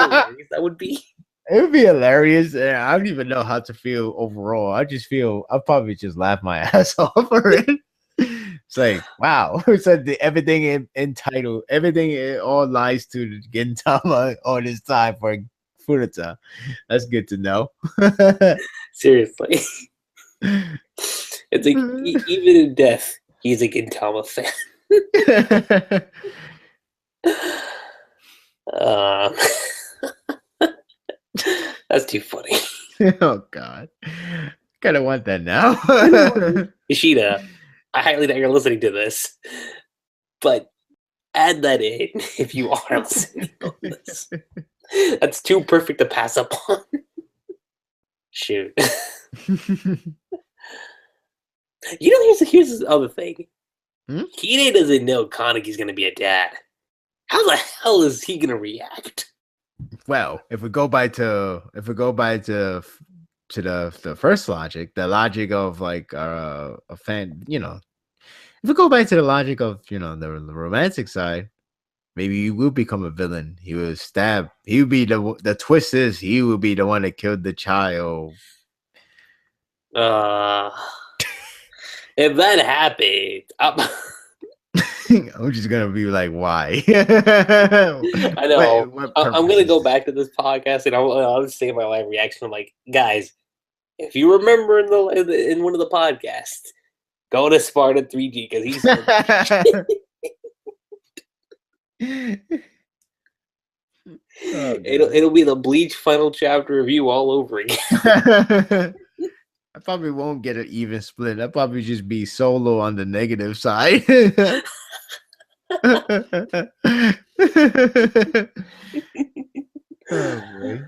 That would be. It would be hilarious. And I don't even know how to feel overall. I'll probably just laugh my ass off for it. It's like, wow. So everything entitled, everything all lies to Gintama all this time for Furita. That's good to know. Seriously. It's like even in death, he's a Gintama fan. That's too funny. Oh God, kind of want that now. Ishida, I highly doubt you're listening to this, but add that in if you are listening to this. That's too perfect to pass up on. Shoot. You know, here's the other thing. Hide doesn't know Kaneki's gonna be a dad. How the hell is he gonna react? Well, if we go by to the first logic, the logic of like a fan, if we go back to the logic of the romantic side, maybe he will become a villain. He will stab. He would be the twist is he will be the one that killed the child. If that happened, I'm just gonna be like, why? I know. I'm gonna go back to this podcast and I'll just say my live reaction. I'm like, guys, if you remember in one of the podcasts, go to Sparda3g because he's. It'll be the Bleach final chapter review all over again. I probably won't get an even split. I'll probably just be solo on the negative side. Oh boy.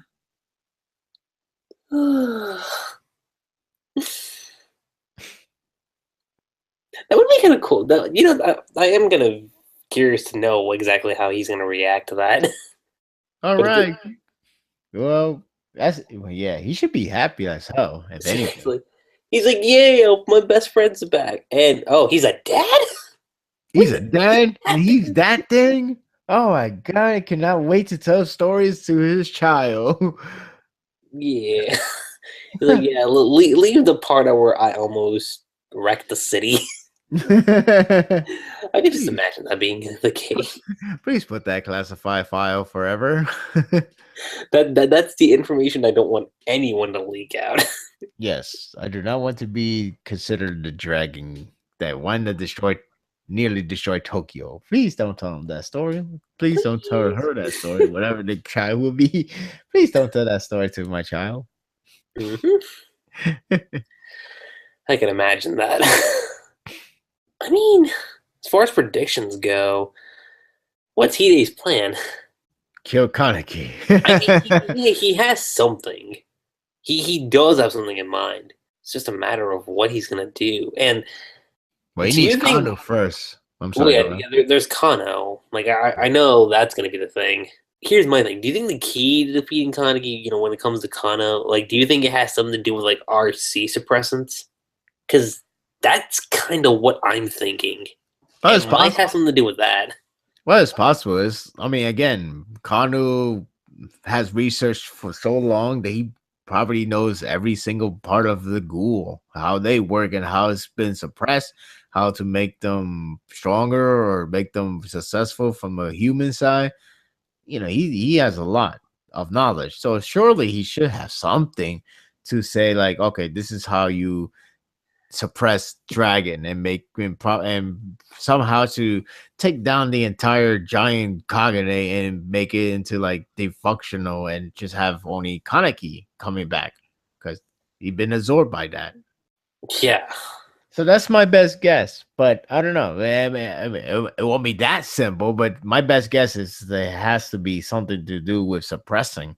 That would be kind of cool. I am curious to know exactly how he's gonna react to that. All right. Well, he should be happy as hell. If anything. He's like, yeah, my best friend's back, and he's a dad. He's a dad, and he's that thing. Oh my God! I cannot wait to tell stories to his child. Yeah, he's like, yeah. Leave the part where I almost wrecked the city. I could just please, imagine that being the case. please put that classified file forever. That's the information I don't want anyone to leak out. Yes, I do not want to be considered the dragon that one that nearly destroyed Tokyo. Please don't tell him that story. Please don't tell Please. her that story. Whatever the child will be, please don't tell that story to my child. Mhm. I can imagine that. I mean, as far as predictions go, what's Hide's plan? Kill Kaneki. I mean, he has something. He does have something in mind. It's just a matter of what he's gonna do. And Well, he do needs you think? Kano first. I'm Well, sorry, yeah, go ahead. there's Kano. Like I know that's gonna be the thing. Here's my thing. Do you think the key to defeating Kaneki, when it comes to Kano, like, do you think it has something to do with like RC suppressants? Because that's kind of what I'm thinking. Well, It it's might possible. have something to do with that. Well, it's possible. I mean, again, Kanu has researched for so long that he probably knows every single part of the ghoul, how they work and how it's been suppressed, how to make them stronger or make them successful from a human side. He has a lot of knowledge. So surely he should have something to say, like, okay, this is how you suppress dragon and and somehow to take down the entire giant Kagane and make it into like defunctional and just have only Kaneki coming back because he's been absorbed by that. Yeah. So that's my best guess, but I don't know. It won't be that simple, but my best guess is there has to be something to do with suppressing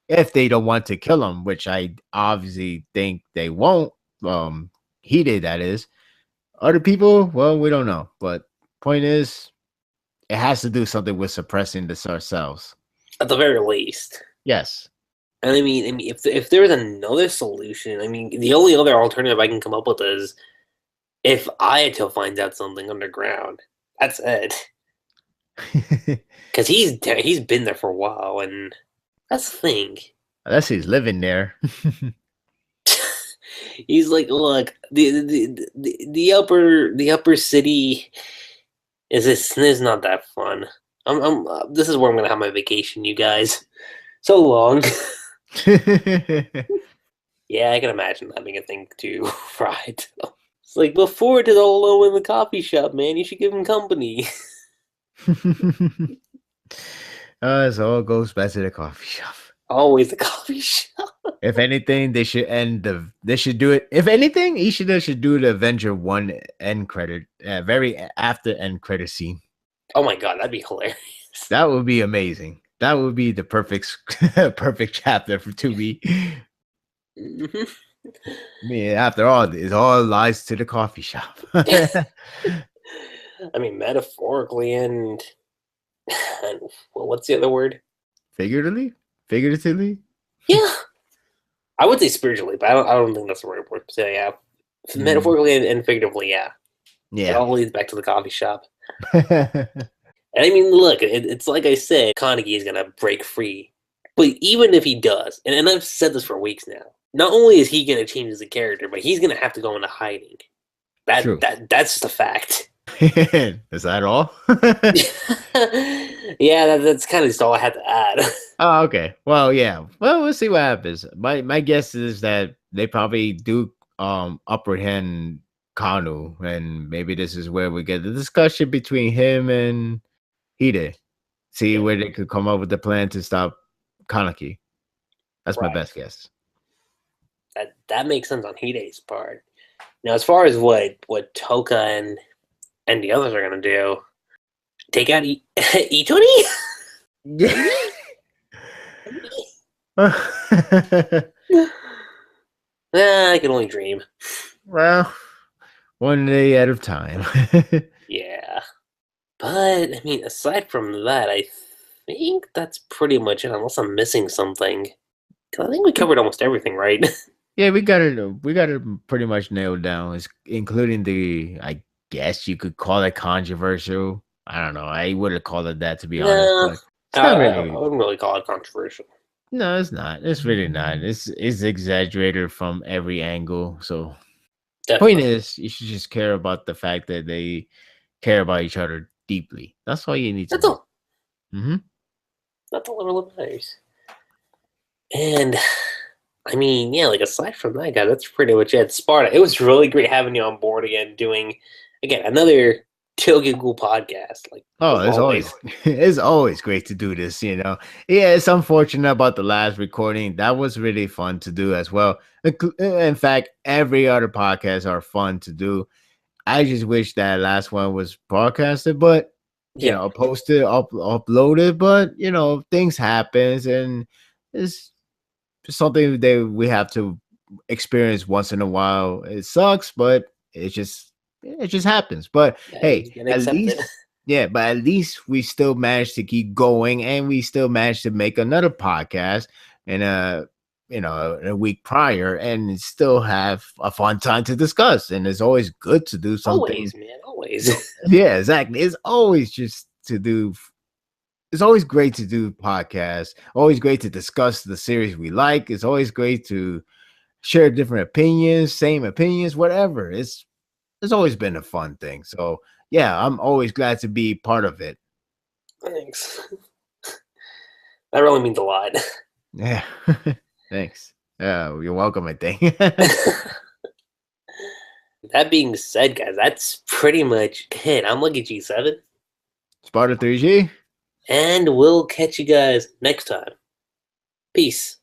if they don't want to kill him, which I obviously think they won't. He did, that is. Other people, well, we don't know. But point is, it has to do something with suppressing this ourselves. At the very least. Yes. And I mean, if there's another solution, I mean, the only other alternative I can come up with is if Ayato finds out something underground. That's it. Because he's been there for a while, and that's the thing. Unless he's living there. He's like, look, the upper city is not that fun. This is where I'm gonna have my vacation, you guys. So long. Yeah, I can imagine that being a thing too. Right. It's like before it is all alone in the coffee shop, man. You should give him company. So it goes back to the coffee shop. Always the coffee shop. If anything, they should they should do it. If anything, Ishida should do the Avenger 1 end credit, very after end credit scene. Oh my god, that'd be hilarious. That would be amazing. That would be the perfect chapter to me. Mm-hmm. I mean, after all, it all lies to the coffee shop. I mean, metaphorically and well, what's the other word? Figuratively. Yeah, I would say spiritually, but I don't think that's the right word. So yeah, metaphorically and figuratively, yeah. It all leads back to the coffee shop. And I mean, look, it's like I said, Kaneki is gonna break free. But even if he does, and I've said this for weeks now, not only is he gonna change as a character, but he's gonna have to go into hiding. True. That's just a fact. Is that all? Yeah, that's kind of just all I had to add. Oh, okay. Well, yeah. Well, we'll see what happens. My guess is that they probably do upper hand Kanu, and maybe this is where we get the discussion between him and Hide. See where they could come up with the plan to stop Kaneki. That's my best guess. That makes sense on Hide's part. Now, as far as what Toka and the others are gonna do, take out Itoni? Yeah. I can only dream. Well, one day at a time. Yeah. But, I mean, aside from that, I think that's pretty much it, unless I'm missing something. 'Cause I think we covered almost everything, right? Yeah, we got it pretty much nailed down. It's including I guess you could call it controversial. I don't know. I wouldn't call it that, to be honest. But it's not I really. wouldn't really call it controversial. No, it's not. It's really not. It's exaggerated from every angle. So Point Definitely. is, you should just care about the fact that they care about each other deeply. That's all you need to That's do. all. Hmm. That's all that matters. And I mean, yeah, like aside from that guy, that's pretty much it. Sparta, it was really great having you on board again, doing again another Tokyo Ghoul podcast. Like Oh, as always. it's always great to do this, you know. Yeah, it's unfortunate about the last recording. That was really fun to do as well. In fact, every other podcast are fun to do. I just wish that last one was broadcasted, but you Yeah. know, posted, uploaded. But you know, things happens, and it's something that we have to experience once in a while. It sucks, but it just happens. But Yeah, you hey, just gotta at accept it. least yeah, but at least we still managed to keep going, and we still managed to make another podcast in a week prior, and still have a fun time to discuss. And it's always good to do something. Always, man, always. Yeah, exactly. It's always just to do. It's always great to do podcasts. Always great to discuss the series we like. It's always great to share different opinions, same opinions, whatever. It's always been a fun thing. So yeah, I'm always glad to be part of it. Thanks. That really means a lot. Yeah. Thanks. Yeah, you're welcome, I think. That being said, guys, that's pretty much it. I'm Lucky G7, Sparta3g. and we'll catch you guys next time. Peace.